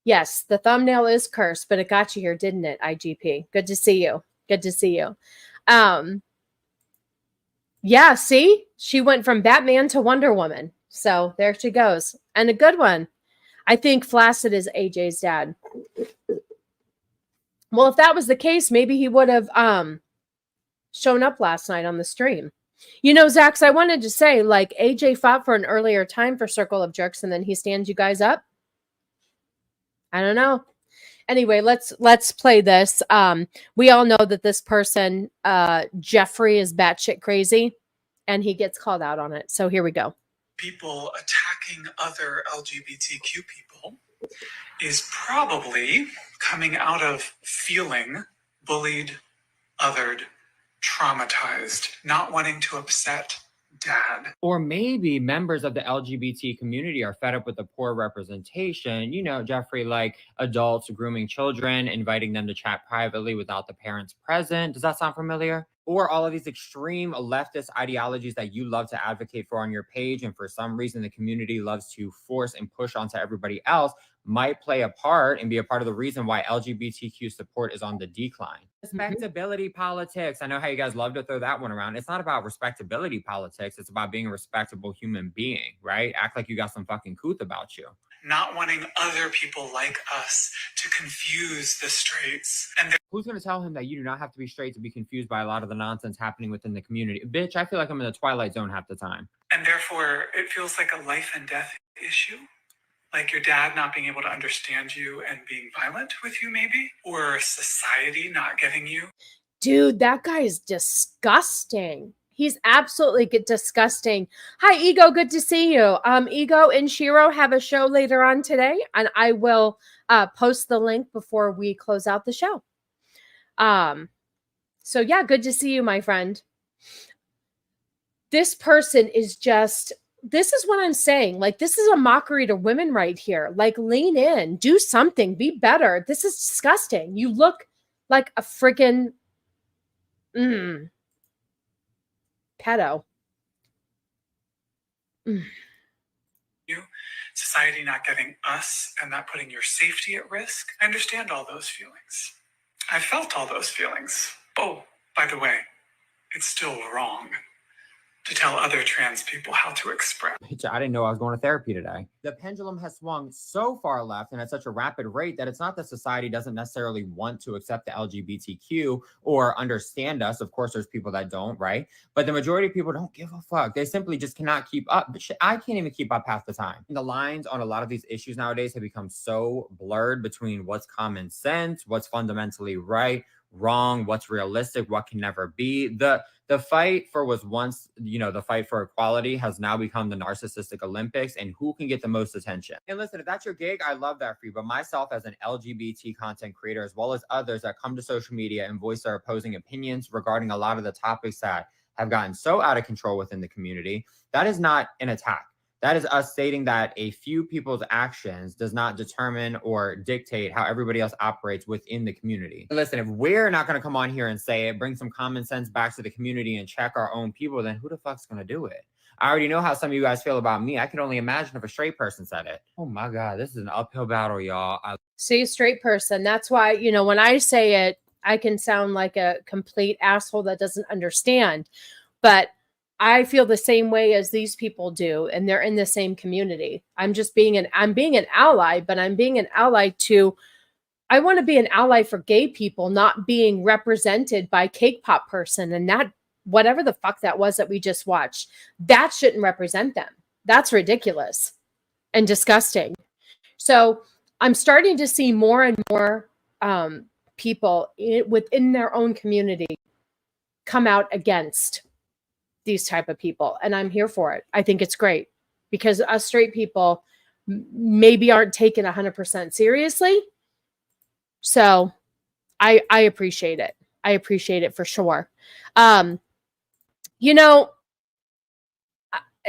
Yes, the thumbnail is cursed, but it got you here, didn't it, IGP? Good to see you. Good to see you. Yeah, see? She went from Batman to Wonder Woman. So there she goes. And a good one. I think Flaccid is AJ's dad. Well, if that was the case, maybe he would have showing up last night on the stream. You know, Zax, I wanted to say, like, AJ fought for an earlier time for Circle of Jerks, and then he stands you guys up. I don't know. Anyway, let's play this. We all know that this person, Jeffrey, is batshit crazy, and he gets called out on it. So here we go. People attacking other LGBTQ people is probably coming out of feeling bullied, othered, traumatized, not wanting to upset dad. Or maybe members of the LGBT community are fed up with the poor representation. You know, Jeffrey, like adults grooming children, inviting them to chat privately without the parents present. Does that sound familiar? Or all of these extreme leftist ideologies that you love to advocate for on your page, and for some reason the community loves to force and push onto everybody else, might play a part and be a part of the reason why LGBTQ support is on the decline. Respectability politics. I know how you guys love to throw that one around. It's not about respectability politics. It's about being a respectable human being, right? Act like you got some fucking couth about you. Not wanting other people like us to confuse the straights. And who's going to tell him that you do not have to be straight to be confused by a lot of the nonsense happening within the community? Bitch, I feel like I'm in the Twilight Zone half the time. And therefore, it feels like a life and death issue. Like your dad not being able to understand you and being violent with you, maybe? Or society not getting you? Dude, that guy is disgusting. He's absolutely disgusting. Hi, Ego. Good to see you. Ego and Shiro have a show later on today, and I will post the link before we close out the show. So yeah, good to see you, my friend. This person is just... This is what I'm saying. Like, this is a mockery to women right here. Like, lean in, do something, be better. This is disgusting. You look like a freaking pedo. You, society not getting us and not putting your safety at risk. I understand all those feelings. I felt all those feelings. Oh, by the way, it's still wrong to tell other trans people how to express. I didn't know I was going to therapy today. The pendulum has swung so far left and at such a rapid rate that it's not that society doesn't necessarily want to accept the LGBTQ or understand us. Of course, there's people that don't, right? But the majority of people don't give a fuck. They simply just cannot keep up. But shit, I can't even keep up half the time. The lines on a lot of these issues nowadays have become so blurred between what's common sense, what's fundamentally right, wrong, what's realistic, what can never be. The fight for was once, the fight for equality has now become the narcissistic Olympics and who can get the most attention. And listen, if that's your gig, I love that for you. But myself as an LGBT content creator, as well as others that come to social media and voice their opposing opinions regarding a lot of the topics that have gotten so out of control within the community, that is not an attack. That is us stating that a few people's actions does not determine or dictate how everybody else operates within the community. Listen, if we're not going to come on here and say it, bring some common sense back to the community and check our own people, then who the fuck's going to do it? I already know how some of you guys feel about me. I can only imagine if a straight person said it. Oh my God, this is an uphill battle, y'all. See, a straight person. That's why, when I say it, I can sound like a complete asshole that doesn't understand. But I feel the same way as these people do, and they're in the same community. I'm being an ally, but I'm being an ally I want to be an ally for gay people, not being represented by Cake Pop person and that whatever the fuck that was that we just watched. That shouldn't represent them. That's ridiculous and disgusting. So I'm starting to see more and more people within their own community come out against these type of people. And I'm here for it. I think it's great because us straight people maybe aren't taken 100% seriously. So I appreciate it. I appreciate it for sure. I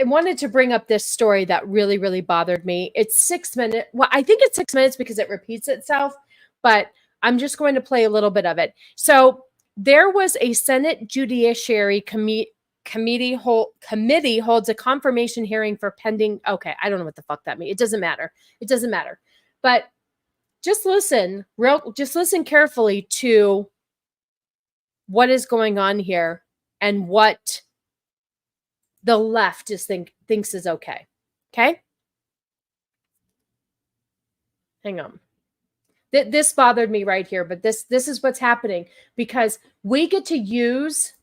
wanted to bring up this story that really, really bothered me. It's 6 minutes. Well, I think it's 6 minutes because it repeats itself, but I'm just going to play a little bit of it. So there was a Senate Judiciary Committee holds a confirmation hearing for pending. Okay, I don't know what the fuck that means. It doesn't matter. But just listen carefully to what is going on here and what the left thinks is okay. Okay? Hang on. This bothered me right here, but this is what's happening because we get to use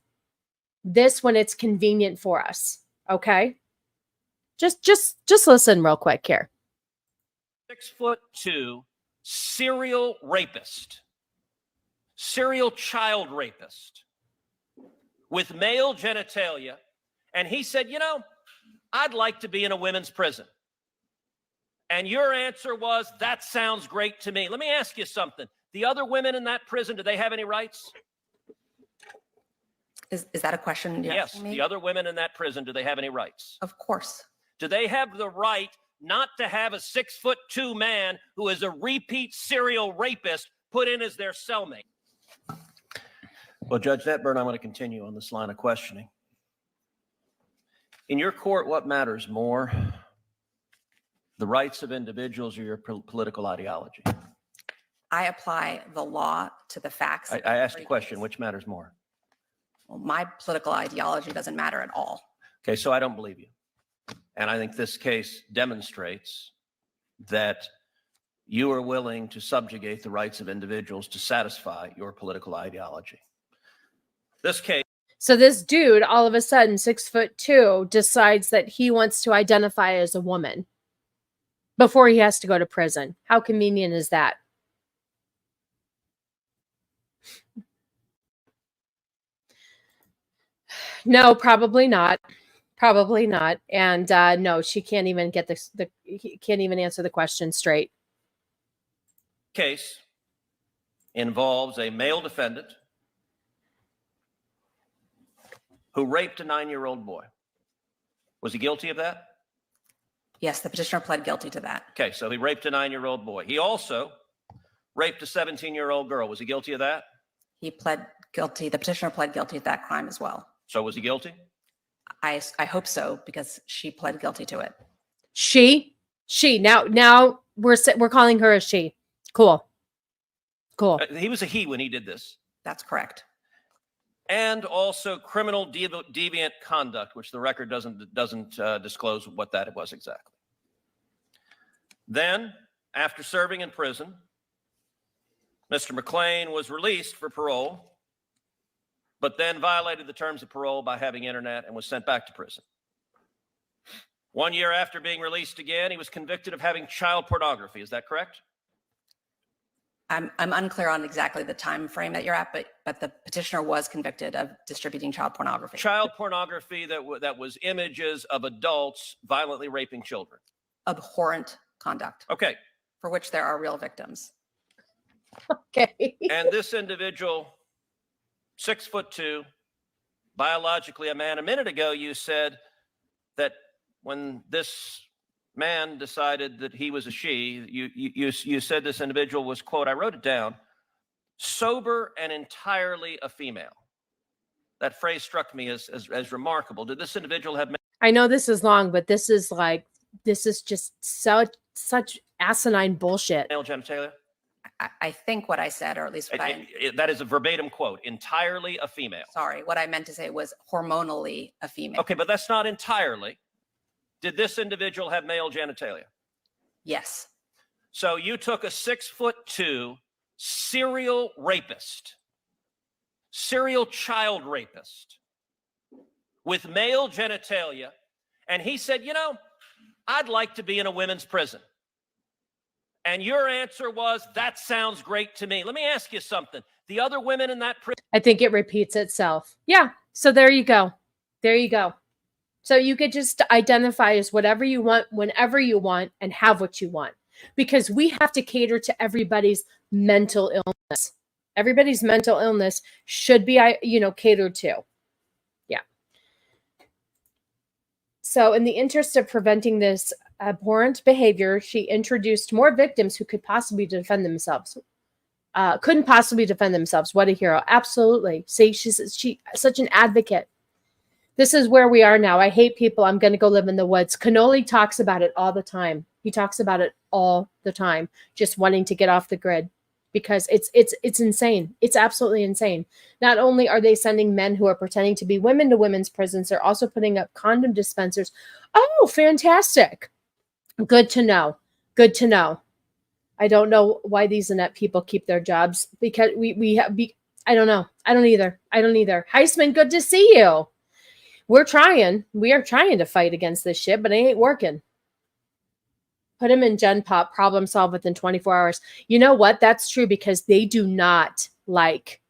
this when it's convenient for us. Okay? Just listen real quick here. 6'2" serial rapist, serial child rapist with male genitalia. And he said, you know, I'd like to be in a women's prison. And your answer was, that sounds great to me. Let me ask you something. The other women in that prison, do they have any rights? Is that a question you're Yes, asking me? the other women in that prison, do they have any rights? Of course. Do they have the right not to have a 6'2" man who is a repeat serial rapist put in as their cellmate? Well, Judge Detburn, I'm going to continue on this line of questioning. In your court, what matters more? The rights of individuals or your political ideology? I apply the law to the facts. I asked a question, which matters more? Well, my political ideology doesn't matter at all. Okay, so I don't believe you. And I think this case demonstrates that you are willing to subjugate the rights of individuals to satisfy your political ideology. This case. So this dude, all of a sudden, 6'2", decides that he wants to identify as a woman before he has to go to prison. How convenient is that? No, probably not. Probably not. And no, she can't even get can't even answer the question straight. Case involves a male defendant who raped a 9-year-old boy. Was he guilty of that? Yes, the petitioner pled guilty to that. Okay, so he raped a 9-year-old boy. He also raped a 17-year-old girl. Was he guilty of that? He pled guilty. The petitioner pled guilty to that crime as well. So was he guilty? I hope so, because she pled guilty to it. She. Now we're calling her a she. Cool. He was a he when he did this. That's correct. And also criminal deviant conduct, which the record doesn't disclose what that was exactly. Then, after serving in prison, Mr. McLean was released for parole, but then violated the terms of parole by having internet and was sent back to prison. 1 year after being released again, he was convicted of having child pornography. Is that correct? I'm unclear on exactly the time frame that you're at, but the petitioner was convicted of distributing child pornography. Child pornography that was images of adults violently raping children. Abhorrent conduct. Okay. For which there are real victims. Okay. And this individual, 6'2", biologically a man. A minute ago, you said that when this man decided that he was a she, you said this individual was, quote, I wrote it down, sober and entirely a female. That phrase struck me as remarkable. Did this individual have... I know this is long, but this is just such asinine bullshit. Male genitalia? I think what I said, or at least what that is a verbatim quote, entirely a female. Sorry, what I meant to say was hormonally a female. Okay, but that's not entirely. Did this individual have male genitalia? Yes. So you took a 6'2" serial rapist, serial child rapist with male genitalia, and he said, you know, I'd like to be in a women's prison. And your answer was, that sounds great to me. Let me ask you something. The other women in that prison... I think it repeats itself. Yeah. So there you go. There you go. So you could just identify as whatever you want, whenever you want, and have what you want. Because we have to cater to everybody's mental illness. Everybody's mental illness should be, catered to. Yeah. So in the interest of preventing this abhorrent behavior, she introduced more victims who could possibly defend themselves. Couldn't possibly defend themselves. What a hero. Absolutely. See, she's such an advocate. This is where we are now. I hate people. I'm going to go live in the woods. Cannoli talks about it all the time. He talks about it all the time, just wanting to get off the grid because it's insane. It's absolutely insane. Not only are they sending men who are pretending to be women to women's prisons, they're also putting up condom dispensers. Oh, fantastic. Good to know. Good to know. I don't know why these inept people keep their jobs because I don't know. I don't either. Heisman, good to see you. We're trying. We are trying to fight against this shit, but it ain't working. Put him in Gen Pop, problem solved within 24 hours. You know what? That's true because they do not like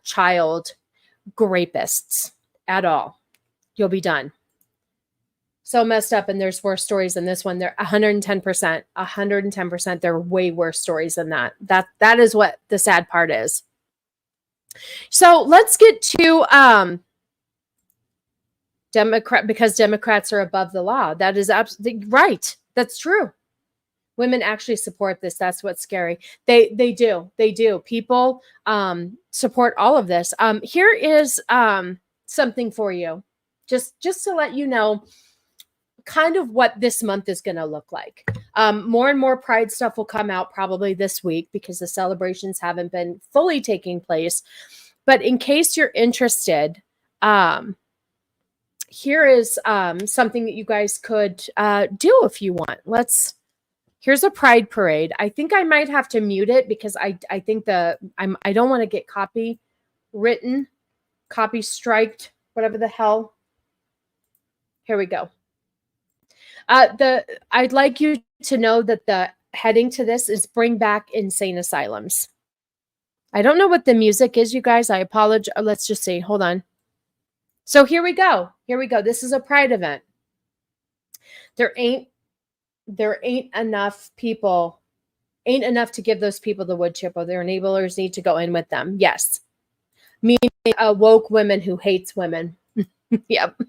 child rapists at all. You'll be done. So messed up, and there's worse stories than this one. They're 110%. 110%. There are way worse stories than that. That is what the sad part is. So let's get to because Democrats are above the law. That is absolutely right. That's true. Women actually support this. That's what's scary. They do. People support all of this. Here is something for you, just to let you know kind of what this month is going to look like. More and more Pride stuff will come out probably this week because the celebrations haven't been fully taking place. But in case you're interested, here is something that you guys could do if you want. Here's a Pride parade. I think I might have to mute it because I think I don't want to get copy striked, whatever the hell. Here we go. I'd like you to know that the heading to this is Bring Back Insane Asylums. I don't know what the music is, you guys. I apologize. Let's just see. Hold on. So here we go. This is a Pride event. There ain't enough people, ain't enough to give those people the wood chip, or their enablers need to go in with them. Yes. Meaning a woke woman who hates women. Yep.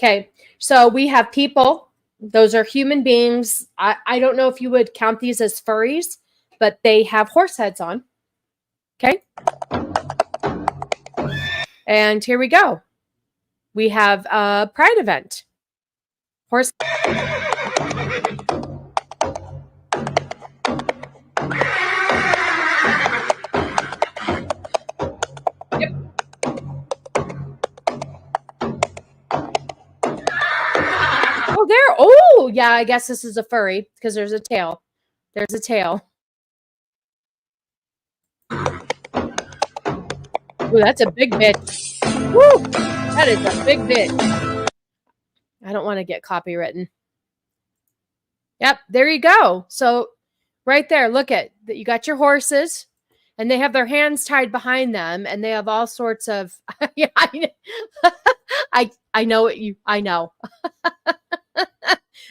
Okay. So we have people. Those are human beings. I don't know if you would count these as furries, but they have horse heads on. Okay. And here we go. We have a Pride event. Horse. Yep. Oh, there. Oh, yeah, I guess this is a furry because there's a tail. There's a tail. Ooh, that's a big bitch. Woo! That is a big bitch. I don't want to get copywritten. Yep, there you go. So right there, look at that. You got your horses, and they have their hands tied behind them, and they have all sorts of. Yeah, I know what you. I know.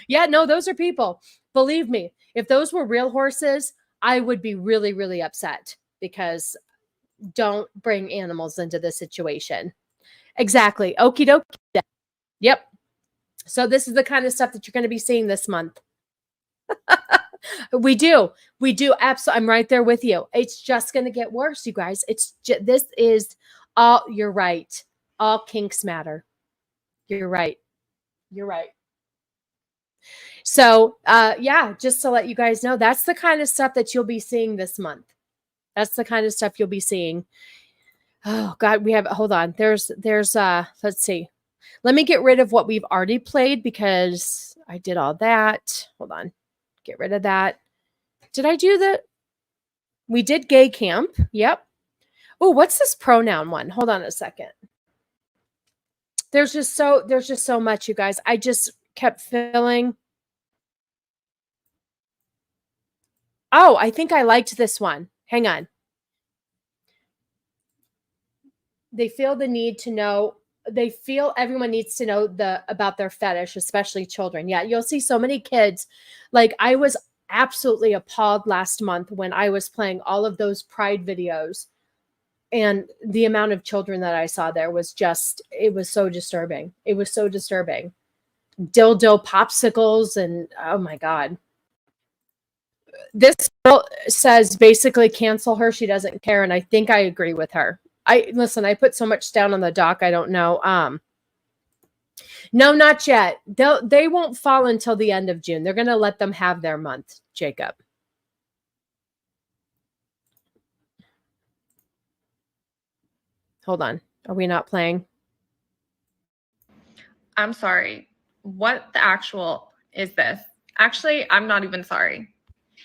Yeah, no, those are people. Believe me, if those were real horses, I would be really, really upset because don't bring animals into this situation. Exactly. Okie dokie. Yep. So this is the kind of stuff that you're going to be seeing this month. We do. Absolutely. I'm right there with you. It's just going to get worse, you guys. This is all, you're right. All kinks matter. You're right. So, yeah, just to let you guys know, that's the kind of stuff that you'll be seeing this month. That's the kind of stuff you'll be seeing. Oh God, hold on. There's let's see. Let me get rid of what we've already played because I did all that. Hold on. Get rid of that. Did I do that? We did gay camp. Yep. Oh, what's this pronoun one? Hold on a second. There's just so much, you guys. I just kept feeling. Oh, I think I liked this one. Hang on. They feel the need to know. They feel everyone needs to know about their fetish, especially children. Yeah, you'll see so many kids. Like I was absolutely appalled last month when I was playing all of those Pride videos, and the amount of children that I saw there was it was so disturbing. It was so disturbing. Dildo popsicles and oh my God. This girl says basically cancel her. She doesn't care. And I think I agree with her. I put so much down on the dock. I don't know. No, not yet. They won't fall until the end of June. They're going to let them have their month, Jacob. Hold on. Are we not playing? I'm sorry. What the actual is this? Actually, I'm not even sorry.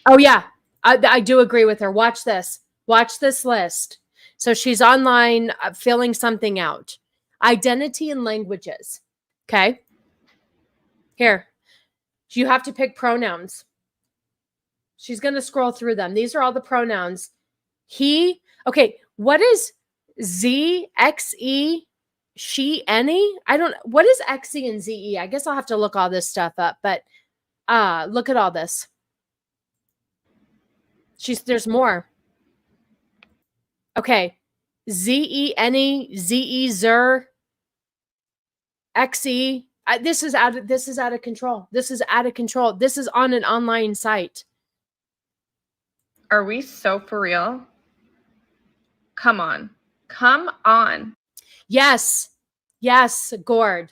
Oh yeah, I do agree with her. Watch this. Watch this list. So she's online filling something out. Identity and languages. Okay. Here. You have to pick pronouns. She's going to scroll through them. These are all the pronouns. He. Okay. What is Z, X, E, she, any? I don't. What is X, E, and Z, E? I guess I'll have to look all this stuff up. But look at all this. There's more. Okay. Z-E-N-E, Z-E, Zer, X-E. This is out of control. This is out of control. This is on an online site. Are we so for real? Come on. Come on. Yes. Yes, Gord.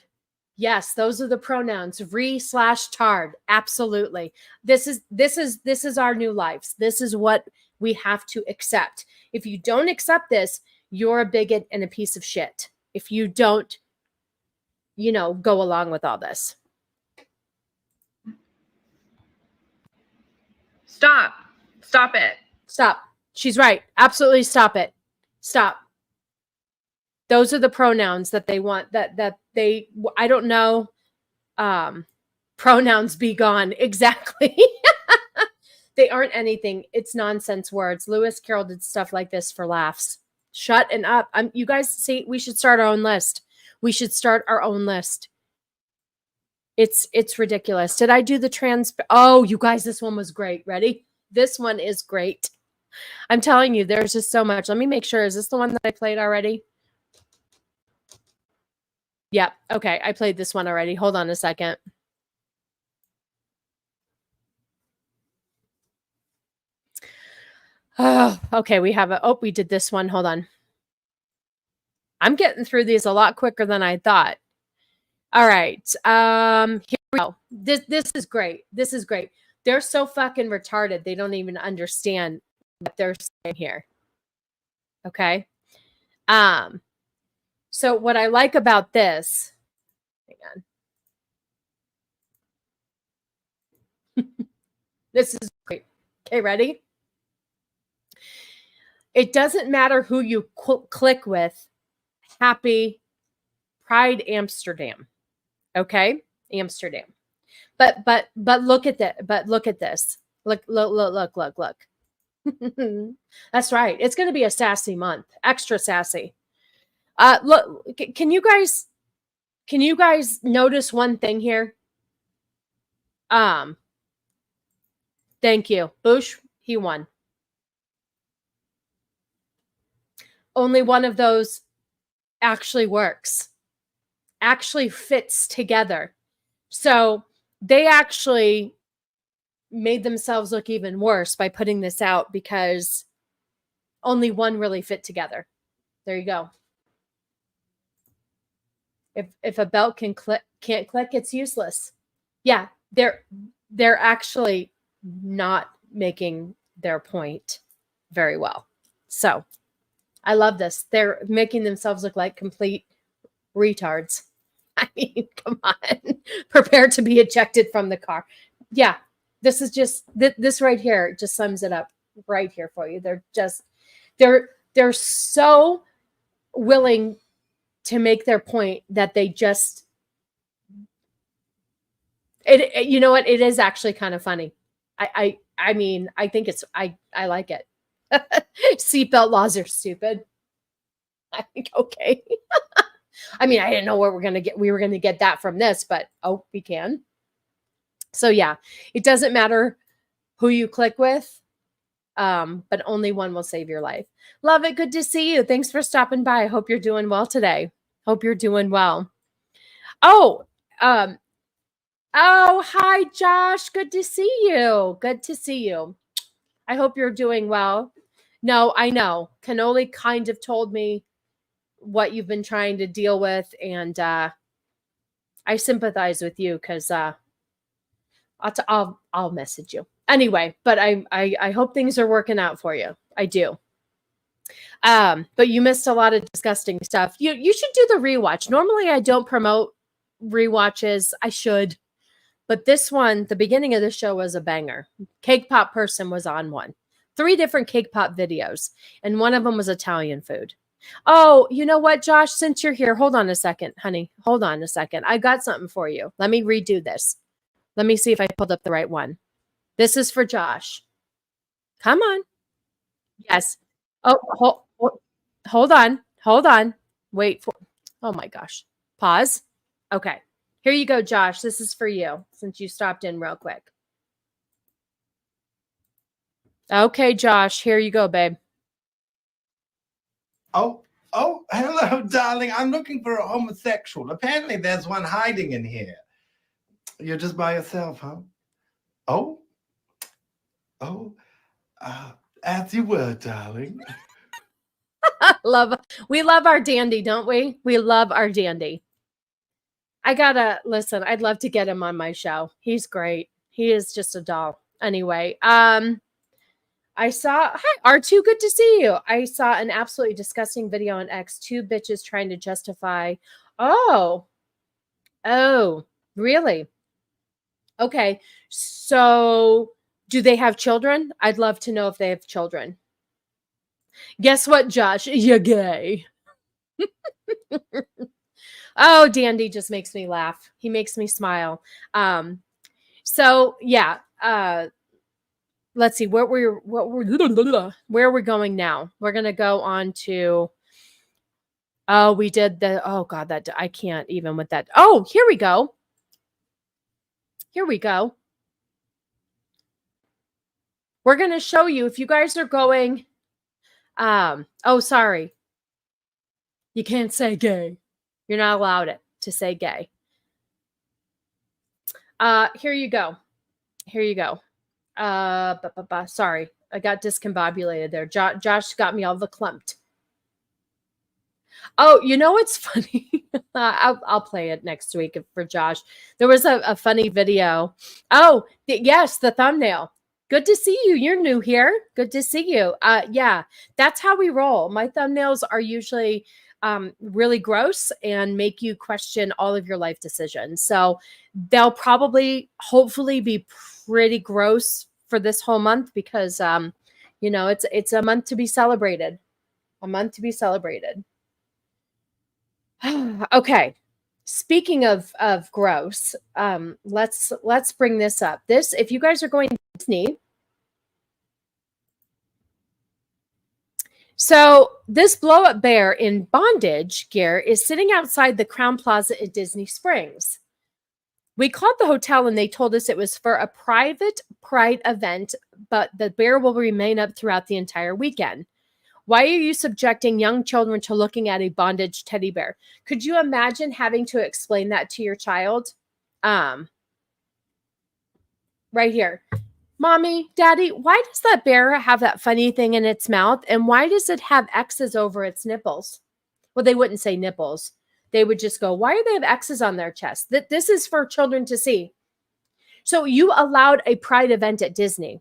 Yes, those are the pronouns. Re/tard. Absolutely. This is our new lives. This is what we have to accept. If you don't accept this, you're a bigot and a piece of shit. If you don't, go along with all this. Stop. Stop it. Stop. She's right. Absolutely stop it. Stop. Those are the pronouns that they want, that they, I don't know. Pronouns be gone. Exactly. They aren't anything. It's nonsense words. Lewis Carroll did stuff like this for laughs. Shut and up. You guys see, we should start our own list. We should start our own list. It's ridiculous. Did I do the trans? Oh, you guys, this one was great. Ready? This one is great. I'm telling you, there's just so much. Let me make sure. Is this the one that I played already? Yeah. Okay. I played this one already. Hold on a second. Oh, okay. We did this one. Hold on. I'm getting through these a lot quicker than I thought. All right. Here we go. This is great. This is great. They're so fucking retarded. They don't even understand what they're saying here. Okay. So what I like about this, hang on. This is great. Okay, ready? It doesn't matter who you click with. Happy Pride Amsterdam. Okay? Amsterdam. But look at that. But look at this. Look. That's right. It's going to be a sassy month. Extra sassy. Look, can you guys notice one thing here? Thank you. Bush, he won. Only one of those actually works, actually fits together. So they actually made themselves look even worse by putting this out because only one really fit together. There you go. If a belt can't click, it's useless. Yeah, they're actually not making their point very well. So I love this. They're making themselves look like complete retards. I mean, come on. Prepare to be ejected from the car. Yeah, this is just, this right here just sums it up right here for you. They're so willing to make their point that they just, you know what? It is actually kind of funny. I mean, I think I like it. Seatbelt laws are stupid. I think, okay. I mean, I didn't know where we were going to get that from this, but oh, we can. So yeah, it doesn't matter who you click with, but only one will save your life. Love it. Good to see you. Thanks for stopping by. I hope you're doing well today. Hope you're doing well. Oh, hi, Josh. Good to see you. Good to see you. I hope you're doing well. No, I know. Cannoli kind of told me what you've been trying to deal with, and I sympathize with you because I'll message you anyway. But I hope things are working out for you. I do. But you missed a lot of disgusting stuff. You should do the rewatch. Normally I don't promote rewatches. I should, But this one, the beginning of the show was a banger. Cake Pop person was on one. 3 different Cake Pop videos, and one of them was Italian food. Oh, you know what, Josh? Since you're here, hold on a second, honey. Hold on a second. I got something for you. Let me redo this. Let me see if I pulled up the right one. This is for Josh. Come on. Yes. Oh, hold on. Hold on. Wait for. Oh my gosh. Pause. Okay. Here you go, Josh. This is for you since you stopped in real quick. Okay, Josh. Here you go, babe. Oh, hello, darling. I'm looking for a homosexual. Apparently, there's one hiding in here. You're just by yourself, huh? Oh, as you were, darling. We love our dandy, don't we? We love our dandy. I gotta listen. I'd love to get him on my show. He's great. He is just a doll. Anyway, I saw, hi, R2, good to see you. I saw an absolutely disgusting video on X, 2 bitches trying to justify. Oh, really? Okay. So do they have children? I'd love to know if they have children. Guess what, Josh? You're gay. Oh, Dandy just makes me laugh. He makes me smile. So yeah, let's see where we're going now. We're gonna go on to. Oh, we did the. Oh God, that I can't even with that. Oh, here we go. Here we go. We're gonna show you if you guys are going. Oh, sorry. You can't say gay. You're not allowed to say gay. Here you go. Here you go. Sorry, I got discombobulated there. Josh got me all clumped. Oh, you know what's funny? I'll play it next week for Josh. There was a funny video. Oh, yes, the thumbnail. Good to see you. You're new here. Good to see you. Yeah, that's how we roll. My thumbnails are usually really gross and make you question all of your life decisions. So they'll probably, hopefully, be pretty gross for this whole month because, you know, it's a month to be celebrated. A month to be celebrated. Okay. Speaking of gross, let's bring this up. This, if you guys are going to Disney. So this blow-up bear in bondage gear is sitting outside the Crown Plaza at Disney Springs. We called the hotel and they told us it was for a private pride event, but the bear will remain up throughout the entire weekend. Why are you subjecting young children to looking at a bondage teddy bear? Could you imagine having to explain that to your child? Right here. Mommy, Daddy, why does that bear have that funny thing in its mouth? And why does it have X's over its nipples? Well, they wouldn't say nipples. They would just go, why do they have X's on their chest? This is for children to see. So you allowed a pride event at Disney.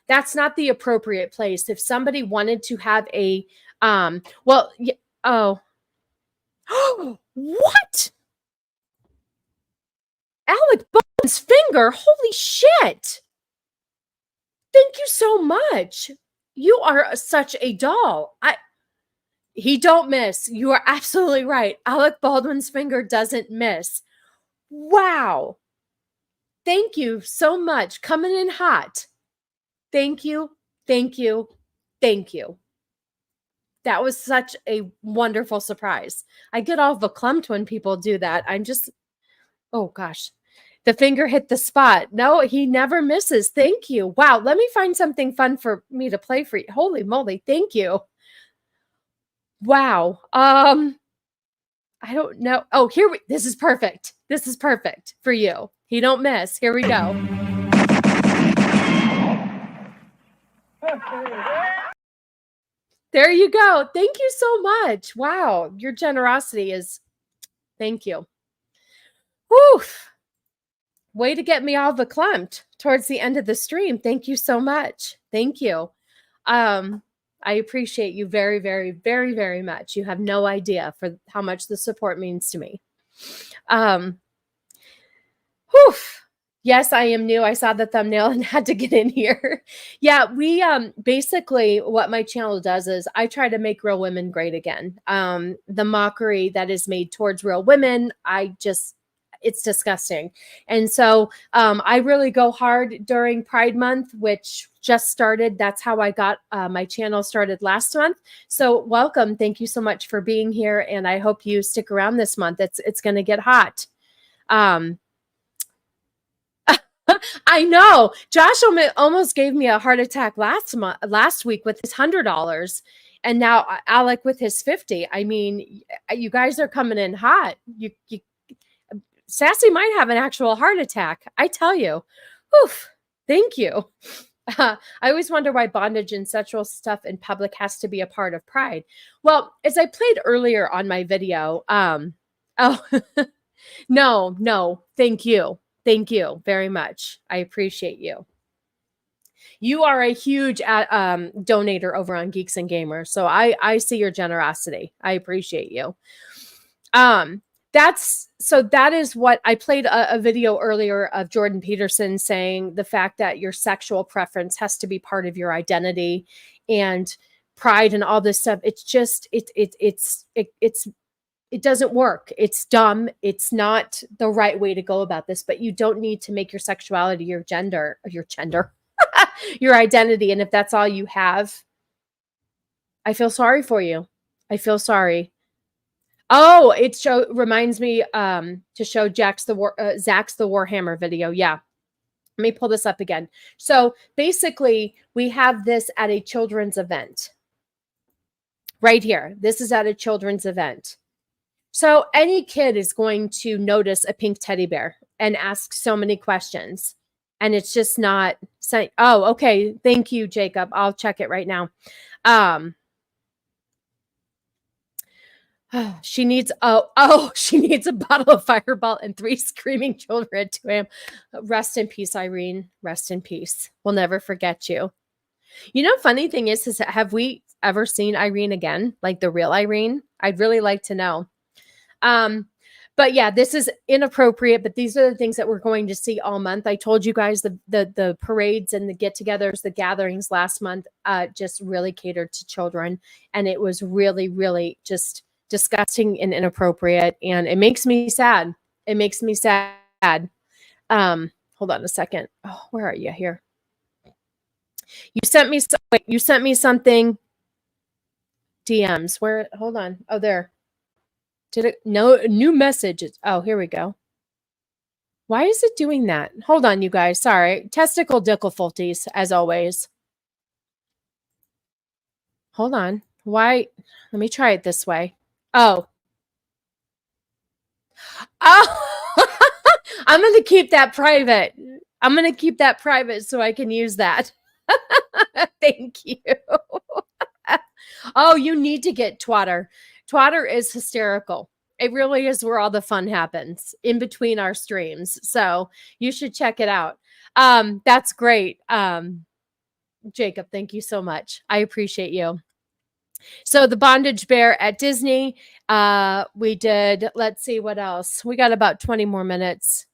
That's not the appropriate place. If somebody wanted to have a, what? Alec Baldwin's finger? Holy shit. Thank you so much. You are such a doll. He don't miss. You are absolutely right. Alec Baldwin's finger doesn't miss. Wow. Thank you so much. Coming in hot. Thank you. Thank you. Thank you. That was such a wonderful surprise. I get all verklempt when people do that. I'm just, oh gosh. The finger hit the spot. No, he never misses. Thank you. Wow. Let me find something fun for me to play for you. Holy moly. Thank you. Wow. I don't know. Oh, this is perfect. This is perfect for you. He don't miss. Here we go. There you go. Thank you so much. Wow. Your generosity is, thank you. Whew. Way to get me all verklempt towards the end of the stream. Thank you so much. Thank you. I appreciate you very, very, very, very much. You have no idea for how much the support means to me. Whew. Yes, I am new. I saw the thumbnail and had to get in here. Yeah, we basically what my channel does is I try to make real women great again. The mockery that is made towards real women, it's disgusting. And so I really go hard during Pride Month, which just started. That's how I got my channel started last month. So welcome. Thank you so much for being here. And I hope you stick around this month. It's going to get hot. I know. Josh almost gave me a heart attack last week with his $100, and now Alec with his 50. I mean, you guys are coming in hot. Sassy might have an actual heart attack. I tell you. Oof. Thank you. I always wonder why bondage and sexual stuff in public has to be a part of Pride. Well, as I played earlier on my video, no, thank you. Thank you very much. I appreciate you. You are a huge donator over on Geeks and Gamers. So I see your generosity. I appreciate you. That is what I played a video earlier of Jordan Peterson saying the fact that your sexual preference has to be part of your identity and pride and all this stuff. It's just, it doesn't work. It's dumb. It's not the right way to go about this, but you don't need to make your sexuality your gender, your identity. And if that's all you have, I feel sorry for you. I feel sorry. Oh, it reminds me to show Zach's the Warhammer video. Yeah. Let me pull this up again. So basically we have this at a children's event right here. This is at a children's event. So any kid is going to notice a pink teddy bear and ask so many questions. And it's just not saying, oh, okay. Thank you, Jacob. I'll check it right now. She needs she needs a bottle of Fireball and 3 screaming children at 2 a.m. Rest in peace, Irene. Rest in peace. We'll never forget you. You know, funny thing is have we ever seen Irene again? Like the real Irene? I'd really like to know. But yeah, this is inappropriate, but these are the things that we're going to see all month. I told you guys the parades and the get-togethers, the gatherings last month just really catered to children. And it was really, really just disgusting and inappropriate. And it makes me sad. It makes me sad. Hold on a second. Oh, where are you here? You sent me something. DMs. Where? Hold on. Oh, there. Did it? No, new messages. Oh, here we go. Why is it doing that? Hold on, you guys. Sorry. Testicle difficulties, as always. Hold on. Why? Let me try it this way. Oh. I'm going to keep that private. I'm going to keep that private so I can use that. Thank you. Oh, you need to get Twatter. Twatter is hysterical. It really is where all the fun happens in between our streams. So you should check it out. That's great. Jacob, thank you so much. I appreciate you. So the bondage bear at Disney, we did, let's see what else. We got about 20 more minutes.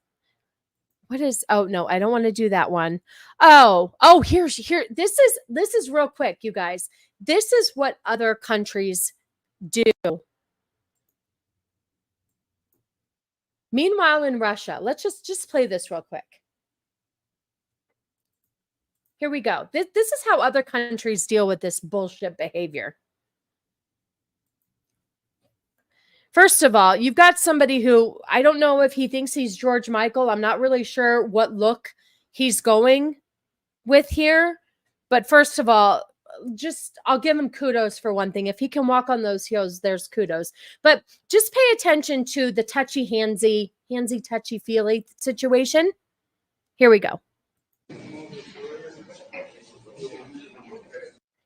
What is, oh no, I don't want to do that one. Oh, here. This is real quick, you guys. This is what other countries do. Meanwhile, in Russia, let's just play this real quick. Here we go. This is how other countries deal with this bullshit behavior. First of all, you've got somebody who, I don't know if he thinks he's George Michael. I'm not really sure what look he's going with here. But first of all, I'll give him kudos for one thing. If he can walk on those heels, there's kudos. But just pay attention to the touchy, handsy, touchy, feely situation. Here we go.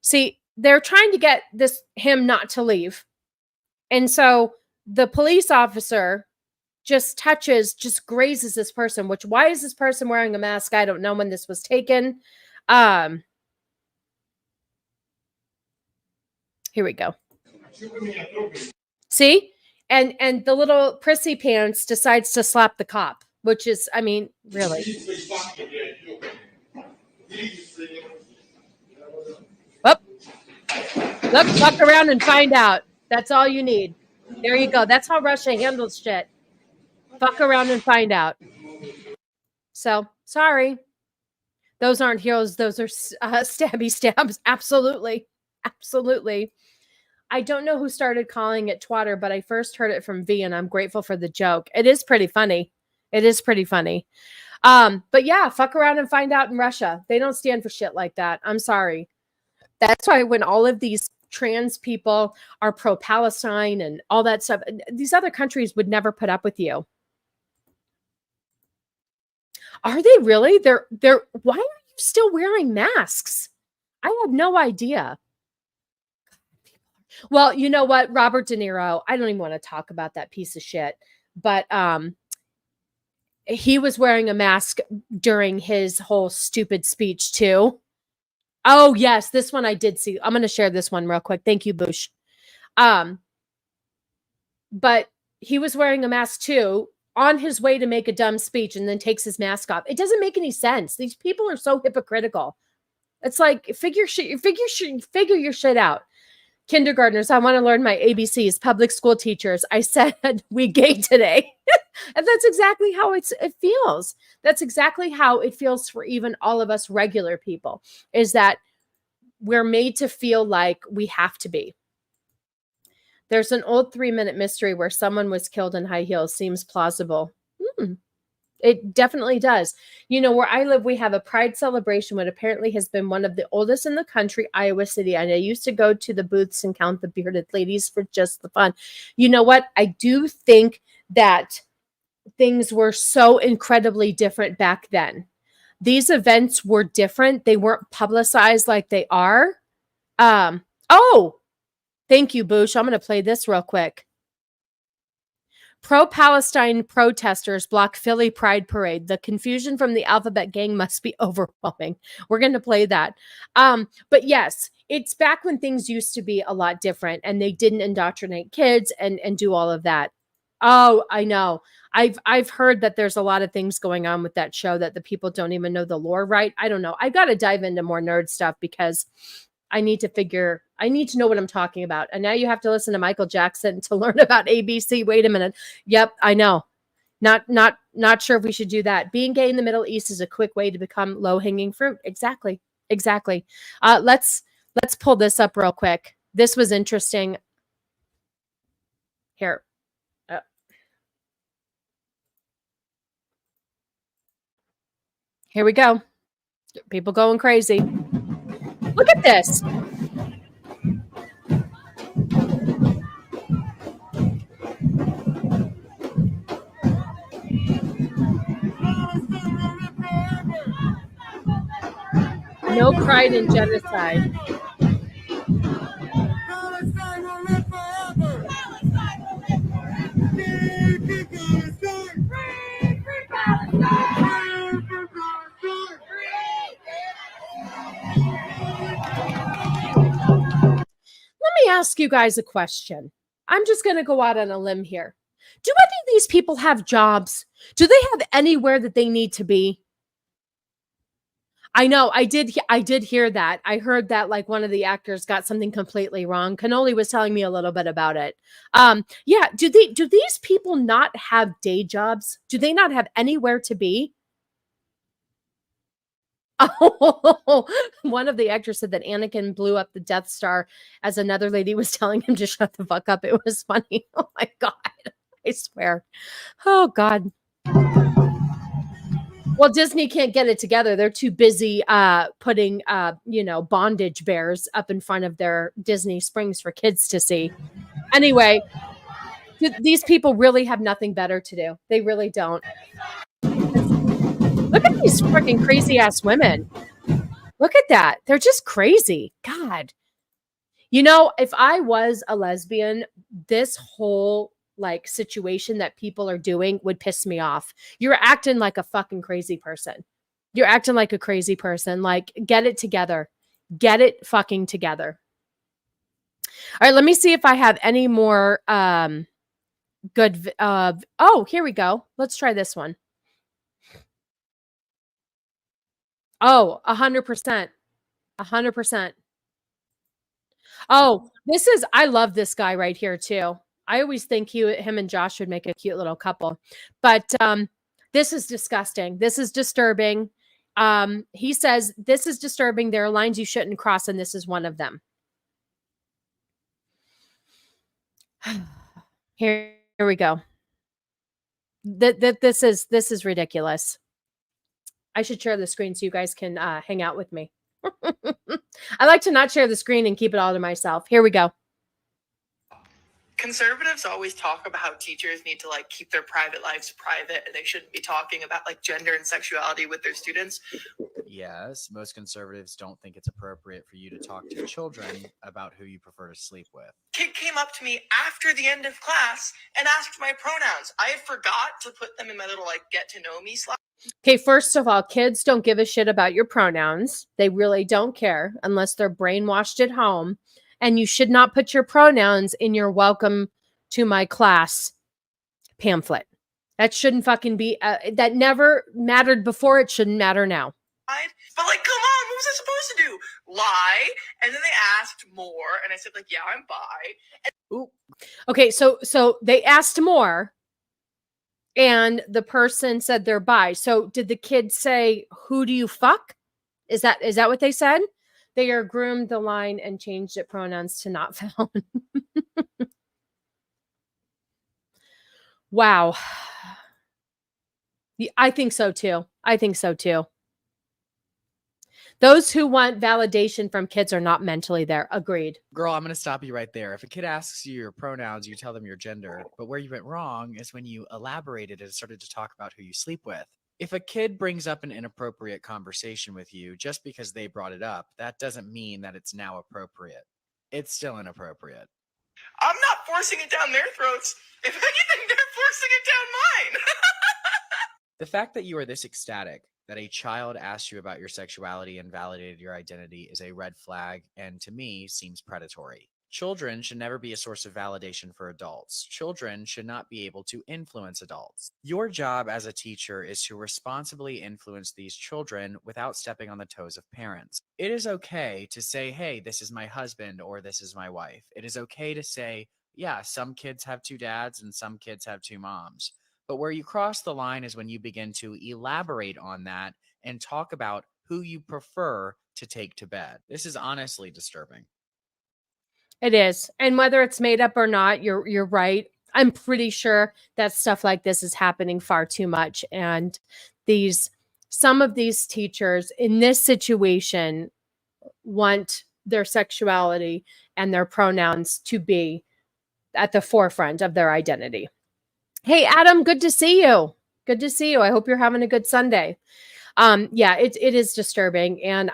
See, they're trying to get him not to leave. And so the police officer just grazes this person, which, why is this person wearing a mask? I don't know when this was taken. Here we go. See? And the little prissy pants decides to slap the cop. which is, I mean, really. Whoop. Look, fuck around and find out. That's all you need. There you go. That's how Russia handles shit. Fuck around and find out. So, sorry. Those aren't heroes. Those are stabby stabs. Absolutely. Absolutely. I don't know who started calling it twatter, but I first heard it from V, and I'm grateful for the joke. It is pretty funny. It is pretty funny. But yeah, fuck around and find out in Russia. They don't stand for shit like that. I'm sorry. That's why when all of these trans people are pro-Palestine and all that stuff, these other countries would never put up with you. Are they really? They're why are you still wearing masks? I had no idea. Well, you know what? Robert De Niro, I don't even want to talk about that piece of shit, but he was wearing a mask during his whole stupid speech too. Oh, yes, this one I did see. I'm going to share this one real quick. Thank you, Bush. But he was wearing a mask too on his way to make a dumb speech and then takes his mask off. It doesn't make any sense. These people are so hypocritical. It's like figure your shit out. Kindergartners, I want to learn my ABCs. Public school teachers, I said we gay today. And that's exactly how it feels. That's exactly how it feels for even all of us regular people, is that we're made to feel like we have to be. There's an old 3-minute mystery where someone was killed in high heels. Seems plausible. It definitely does. You know, where I live, we have a pride celebration, what apparently has been one of the oldest in the country, Iowa City. And I used to go to the booths and count the bearded ladies for just the fun. You know what? I do think that things were so incredibly different back then. These events were different. They weren't publicized like they are. Oh, thank you, Bush. I'm going to play this real quick. Pro-Palestine protesters block Philly Pride Parade. The confusion from the Alphabet Gang must be overwhelming. We're going to play that. But yes, it's back when things used to be a lot different and they didn't indoctrinate kids and do all of that. Oh, I know. I've heard that there's a lot of things going on with that show that the people don't even know the lore right. I don't know. I got to dive into more nerd stuff because I need to know what I'm talking about. And now you have to listen to Michael Jackson to learn about ABC. Wait a minute. Yep, I know. Not sure if we should do that. Being gay in the Middle East is a quick way to become low-hanging fruit. Exactly. Let's pull this up real quick. This was interesting. Here. Here we go. People going crazy. Look at this. No pride in genocide. Let me ask you guys a question. I'm just going to go out on a limb here. Do any of these people have jobs? Do they have anywhere that they need to be? I know, I did hear that. I heard that like one of the actors got something completely wrong. Cannoli was telling me a little bit about it. Yeah, do these people not have day jobs? Do they not have anywhere to be? Oh, one of the actors said that Anakin blew up the Death Star as another lady was telling him to shut the fuck up. It was funny. Oh my God. I swear. Oh God. Well, Disney can't get it together. They're too busy putting, bondage bears up in front of their Disney Springs for kids to see. Anyway, these people really have nothing better to do. They really don't. Look at these freaking crazy ass women. Look at that. They're just crazy. God. You know, if I was a lesbian, this whole like situation that people are doing would piss me off. You're acting like a fucking crazy person. You're acting like a crazy person. Like, get it together. Get it fucking together. All right, let me see if I have any more good. Oh, here we go. Let's try this one. Oh, 100%. 100%. Oh, I love this guy right here too. I always think him and Josh would make a cute little couple, but this is disgusting. This is disturbing. He says, this is disturbing. There are lines you shouldn't cross, and this is one of them. Here we go. This is ridiculous. I should share the screen so you guys can hang out with me. I like to not share the screen and keep it all to myself. Here we go. Conservatives always talk about how teachers need to like keep their private lives private and they shouldn't be talking about like gender and sexuality with their students. Yes, most conservatives don't think it's appropriate for you to talk to children about who you prefer to sleep with. Kid came up to me after the end of class and asked my pronouns. I had forgot to put them in my little like get to know me slide. Okay, first of all, kids don't give a shit about your pronouns. They really don't care unless they're brainwashed at home. And you should not put your pronouns in your welcome to my class pamphlet. That shouldn't fucking be, that never mattered before. It shouldn't matter now. But like, come on, what was I supposed to do? Lie? And then they asked more. And I said like, yeah, I'm bi. Ooh. Okay, so they asked more. And the person said they're bi. So did the kid say, who do you fuck? Is that what they said? They are groomed the line and changed it pronouns to not found. Wow. I think so too. I think so too. Those who want validation from kids are not mentally there. Agreed. Girl, I'm going to stop you right there. If a kid asks you your pronouns, you tell them your gender. But where you went wrong is when you elaborated and started to talk about who you sleep with. If a kid brings up an inappropriate conversation with you just because they brought it up, that doesn't mean that it's now appropriate. It's still inappropriate. I'm not forcing it down their throats. If anything, they're forcing it down mine. The fact that you are this ecstatic that a child asked you about your sexuality and validated your identity is a red flag, and to me seems predatory. Children should never be a source of validation for adults. Children should not be able to influence adults. Your job as a teacher is to responsibly influence these children without stepping on the toes of parents. It is okay to say, hey, this is my husband or this is my wife. It is okay to say, yeah, some kids have two dads and some kids have two moms. But where you cross the line is when you begin to elaborate on that and talk about who you prefer to take to bed. This is honestly disturbing. It is. And whether it's made up or not, you're right. I'm pretty sure that stuff like this is happening far too much. And some of these teachers in this situation want their sexuality and their pronouns to be at the forefront of their identity. Hey, Adam, good to see you. Good to see you. I hope you're having a good Sunday. Yeah, it is disturbing. And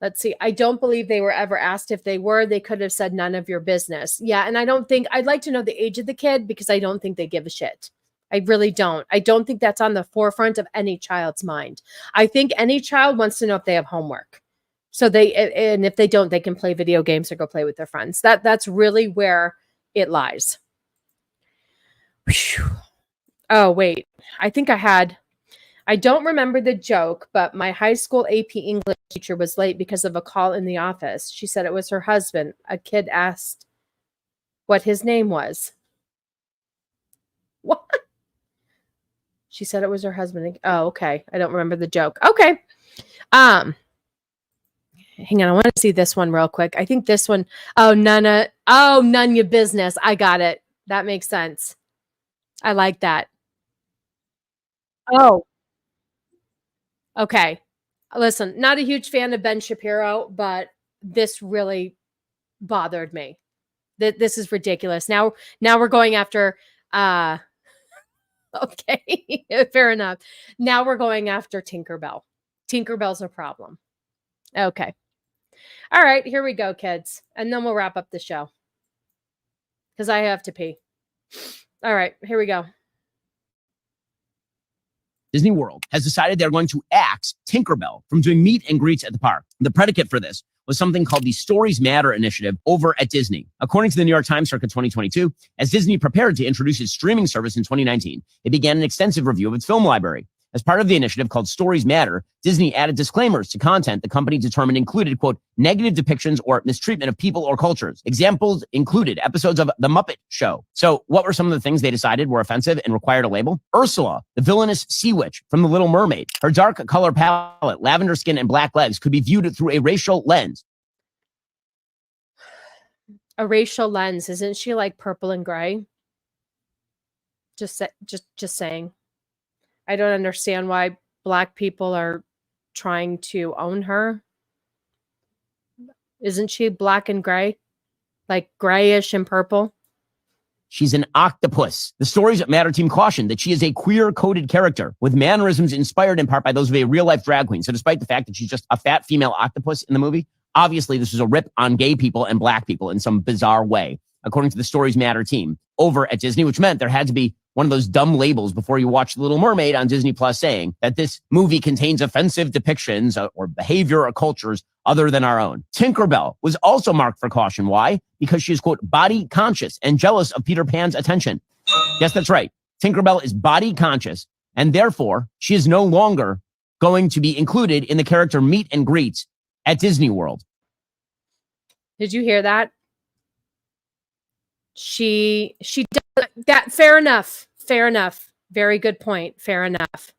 let's see. I don't believe they were ever asked. If they were, they could have said none of your business. Yeah. And I'd like to know the age of the kid because I don't think they give a shit. I really don't. I don't think that's on the forefront of any child's mind. I think any child wants to know if they have homework. And if they don't, they can play video games or go play with their friends. That's really where it lies. Whew. Oh, wait. I think I don't remember the joke, but my high school AP English teacher was late because of a call in the office. She said it was her husband. A kid asked what his name was. What? She said it was her husband. Oh, okay. I don't remember the joke. Okay. Hang on. I want to see this one real quick. I think this one. Oh, none your business. I got it. That makes sense. I like that. Oh. Okay. Listen, not a huge fan of Ben Shapiro, but this really bothered me. This is ridiculous. Now we're going after okay, fair enough. Now we're going after Tinkerbell. Tinkerbell's a problem. Okay. All right, here we go, kids. And then we'll wrap up the show. Because I have to pee. All right, here we go. Disney World has decided they're going to axe Tinkerbell from doing meet and greets at the park. The predicate for this was something called the Stories Matter initiative over at Disney. According to the New York Times circa 2022, as Disney prepared to introduce its streaming service in 2019, it began an extensive review of its film library. As part of the initiative called Stories Matter, Disney added disclaimers to content the company determined included, quote, negative depictions or mistreatment of people or cultures. Examples included episodes of The Muppet Show. So what were some of the things they decided were offensive and required a label? Ursula, the villainous sea witch from The Little Mermaid. Her dark color palette, lavender skin, and black legs could be viewed through a racial lens. A racial lens. Isn't she like purple and gray? Just saying. I don't understand why Black people are trying to own her. Isn't she black and gray? Like grayish and purple? She's an octopus. The Stories Matter team cautioned that she is a queer-coded character with mannerisms inspired in part by those of a real-life drag queen. So despite the fact that she's just a fat female octopus in the movie, obviously this was a rip on gay people and Black people in some bizarre way, according to the Stories Matter team over at Disney, which meant there had to be one of those dumb labels before you watch The Little Mermaid on Disney Plus saying that this movie contains offensive depictions or behavior or cultures other than our own. Tinkerbell was also marked for caution. Why? Because she is, quote, body conscious and jealous of Peter Pan's attention. Yes, that's right. Tinkerbell is body conscious, and therefore she is no longer going to be included in the character meet and greets at Disney World. Did you hear that? She does that. Fair enough. Fair enough. Very good point. Fair enough.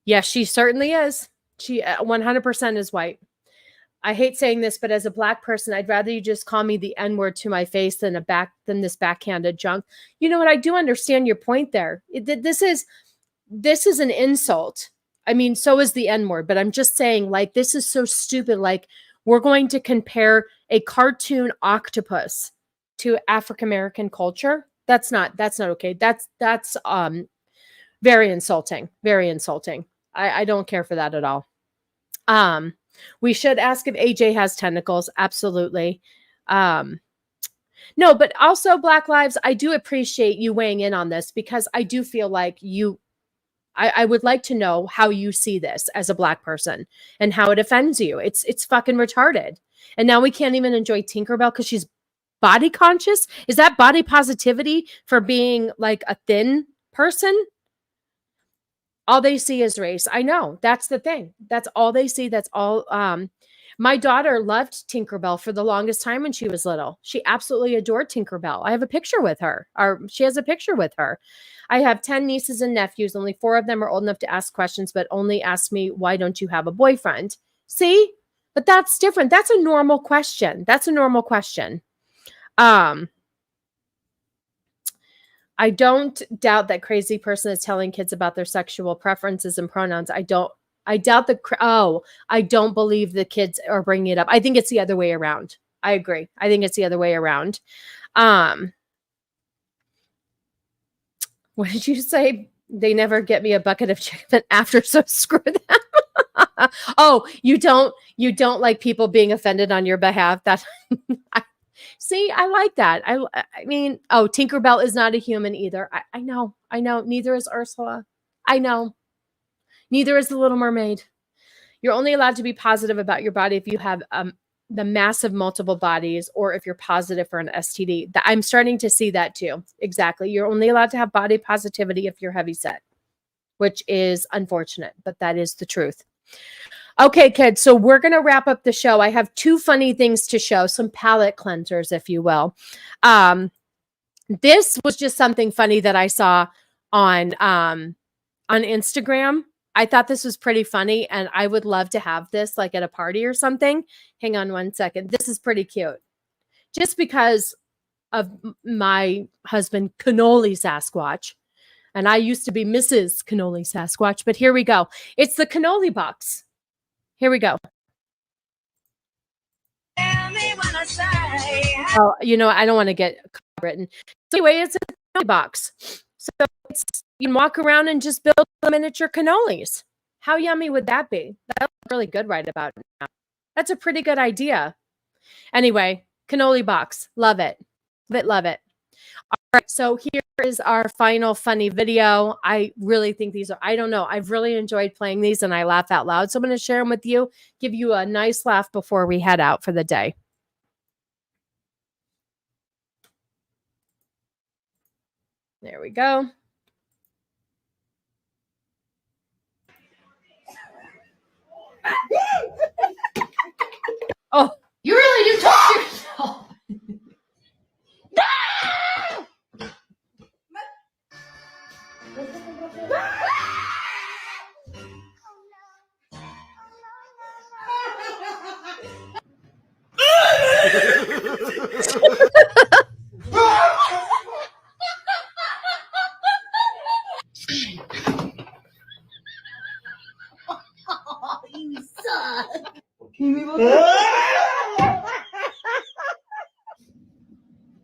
Yes, she certainly is. She 100% is white. I hate saying this, but as a Black person, I'd rather you just call me the N-word to my face than this backhanded junk. You know what? I do understand your point there. This is an insult. I mean, so is the N-word, but I'm just saying, like, this is so stupid. Like, we're going to compare a cartoon octopus to African-American culture. That's not okay. That's very insulting. Very insulting. I don't care for that at all. We should ask if AJ has tentacles. Absolutely. No, but also Black Lives, I do appreciate you weighing in on this because I do feel like I would like to know how you see this as a Black person and how it offends you. It's fucking retarded. And now we can't even enjoy Tinkerbell because she's body conscious. Is that body positivity for being like a thin person? All they see is race. I know. That's the thing. That's all they see. That's all. My daughter loved Tinkerbell for the longest time when she was little. She absolutely adored Tinkerbell. I have a picture with her, or she has a picture with her. I have 10 nieces and nephews. Only 4 of them are old enough to ask questions, but only ask me, why don't you have a boyfriend? See? But that's different. That's a normal question. That's a normal question. I don't doubt that crazy person is telling kids about their sexual preferences and pronouns. I don't believe the kids are bringing it up. I think it's the other way around. I agree. I think it's the other way around. What did you say? They never get me a bucket of chicken after, so screw them. Oh, you don't like people being offended on your behalf. That see, I like that. I mean, oh, Tinkerbell is not a human either. I know. Neither is Ursula. I know. Neither is the Little Mermaid. You're only allowed to be positive about your body if you have the massive multiple bodies or if you're positive for an STD. I'm starting to see that too. Exactly. You're only allowed to have body positivity if you're heavyset, which is unfortunate, but that is the truth. Okay, kids, so we're going to wrap up the show. I have 2 funny things to show, some palate cleansers, if you will. This was just something funny that I saw on Instagram. I thought this was pretty funny, and I would love to have this like at a party or something. Hang on one second. This is pretty cute. Just because of my husband, Cannoli Sasquatch, and I used to be Mrs. Cannoli Sasquatch, but here we go. It's the cannoli box. Here we go. Oh, I don't want to get written. So anyway, it's a cannoli box. So you can walk around and just build miniature cannolis. How yummy would that be? That's really good right about now. That's a pretty good idea. Anyway, cannoli box. Love it. Love it. All right, so here is our final funny video. I really think these are, I don't know, I've really enjoyed playing these and I laugh out loud. So I'm going to share them with you, give you a nice laugh before we head out for the day. There we go.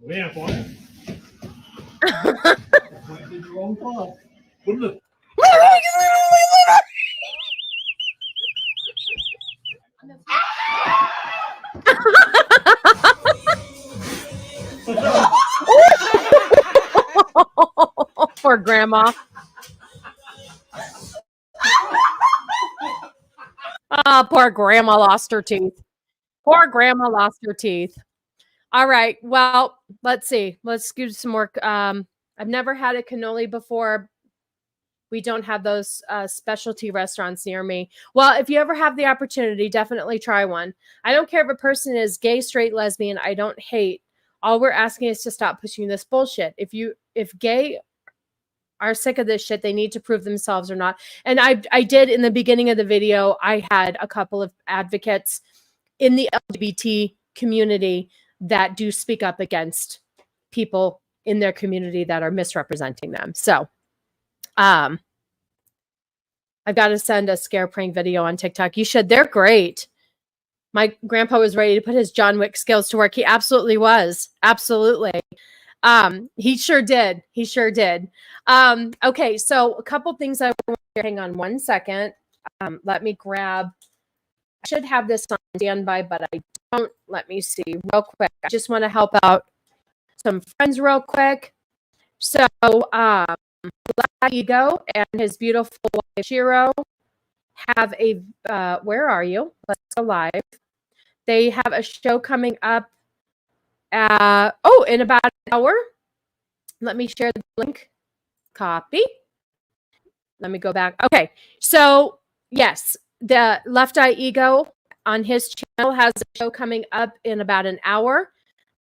Yeah, boy. I did the wrong part. Wouldn't it? Poor grandma. Ah, poor grandma lost her teeth. Poor grandma lost her teeth. All right. Well, let's see. Let's do some more. I've never had a cannoli before. We don't have those specialty restaurants near me. Well, if you ever have the opportunity, definitely try one. I don't care if a person is gay, straight, lesbian. I don't hate. All we're asking is to stop pushing this bullshit. If gay are sick of this shit, they need to prove themselves or not. And I did in the beginning of the video, I had a couple of advocates in the LGBT community that do speak up against people in their community that are misrepresenting them. So, I've got to send a scare prank video on TikTok. You should. They're great. My grandpa was ready to put his John Wick skills to work. He absolutely was. Absolutely. He sure did. He sure did. Okay, so a couple things I want to hang on 1 second. Let me grab. I should have this on standby, but I don't. Let me see real quick. I just want to help out some friends real quick. So, Black Ego and his beautiful wife Shiro have a. Where are you? Let's go live. They have a show coming up. In about an hour. Let me share the link. Copy. Let me go back. Okay. So, yes, the Left Eye Ego on his channel has a show coming up in about an hour.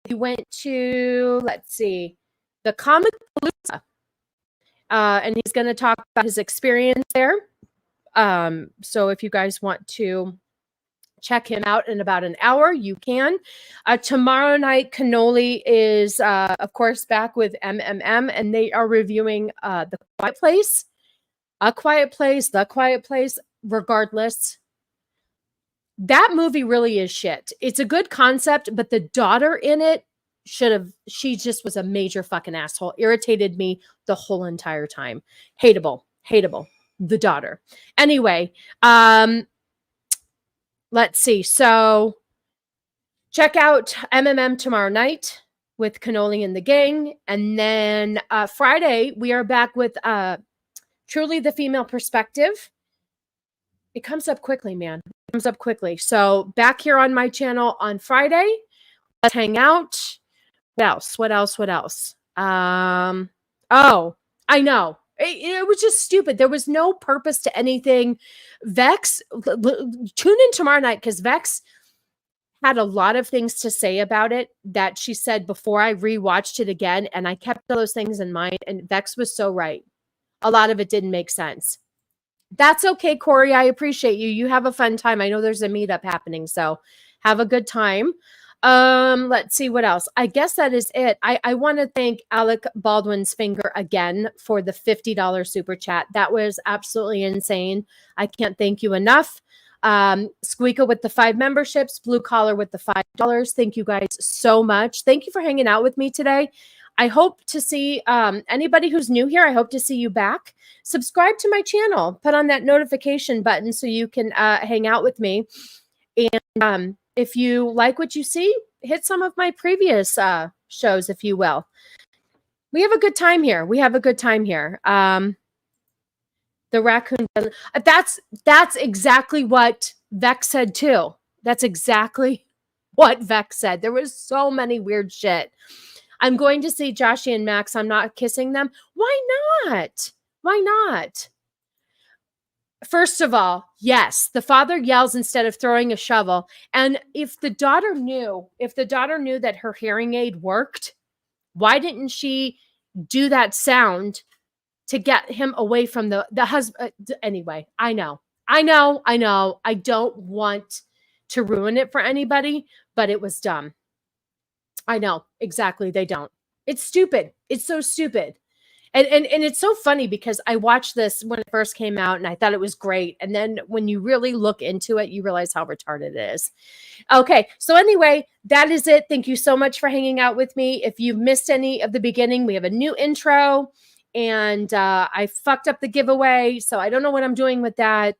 He went to, let's see, the Comic Palooza. And he's going to talk about his experience there. So if you guys want to check him out in about an hour, you can. Tomorrow night, Cannoli is, of course, back with MMM, and they are reviewing The Quiet Place. A Quiet Place, The Quiet Place, regardless. That movie really is shit. It's a good concept, but the daughter in it she just was a major fucking asshole. Irritated me the whole entire time. Hateable. The daughter. Anyway, let's see. So check out MMM tomorrow night with Cannoli and the gang. And then Friday, we are back with Truly the Female Perspective. It comes up quickly, man. It comes up quickly. So back here on my channel on Friday. Let's hang out. What else? Oh, I know. It was just stupid. There was no purpose to anything. Vex, tune in tomorrow night because Vex had a lot of things to say about it that she said before I rewatched it again, and I kept those things in mind, and Vex was so right. A lot of it didn't make sense. That's okay, Corey. I appreciate you. You have a fun time. I know there's a meetup happening, so have a good time. Let's see what else. I guess that is it. I want to thank Alec Baldwin's Finger again for the $50 super chat. That was absolutely insane. I can't thank you enough. Squeaka with the 5 memberships, Blue Collar with the $5. Thank you guys so much. Thank you for hanging out with me today. I hope to see anybody who's new here. I hope to see you back. Subscribe to my channel. Put on that notification button so you can hang out with me. And if you like what you see, hit some of my previous shows, if you will. We have a good time here. The raccoon. That's exactly what Vex said too. That's exactly what Vex said. There was so many weird shit. I'm going to see Joshy and Max. I'm not kissing them. Why not? First of all, yes, the father yells instead of throwing a shovel. And if the daughter knew that her hearing aid worked, why didn't she do that sound to get him away from the husband? Anyway, I know. I don't want to ruin it for anybody, but it was dumb. I know, exactly. They don't. It's stupid. It's so stupid. And it's so funny because I watched this when it first came out and I thought it was great. And then when you really look into it, you realize how retarded it is. Okay. So anyway, that is it. Thank you so much for hanging out with me. If you've missed any of the beginning, we have a new intro and I fucked up the giveaway. So I don't know what I'm doing with that.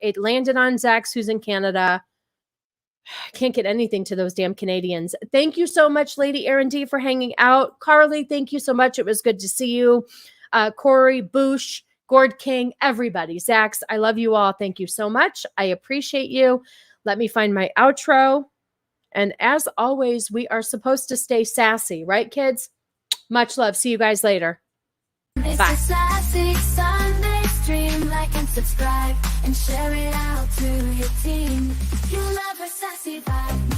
It landed on Zax, who's in Canada. I can't get anything to those damn Canadians. Thank you so much, Lady Erin D, for hanging out. Carly, thank you so much. It was good to see you. Corey, Boosh, Gord King, everybody. Zax, I love you all. Thank you so much. I appreciate you. Let me find my outro. And as always, we are supposed to stay sassy, right, kids? Much love. See you guys later. It's Bye. a Sassy Sunday stream. Like and subscribe and share it out to your team. You love her sassy vibe.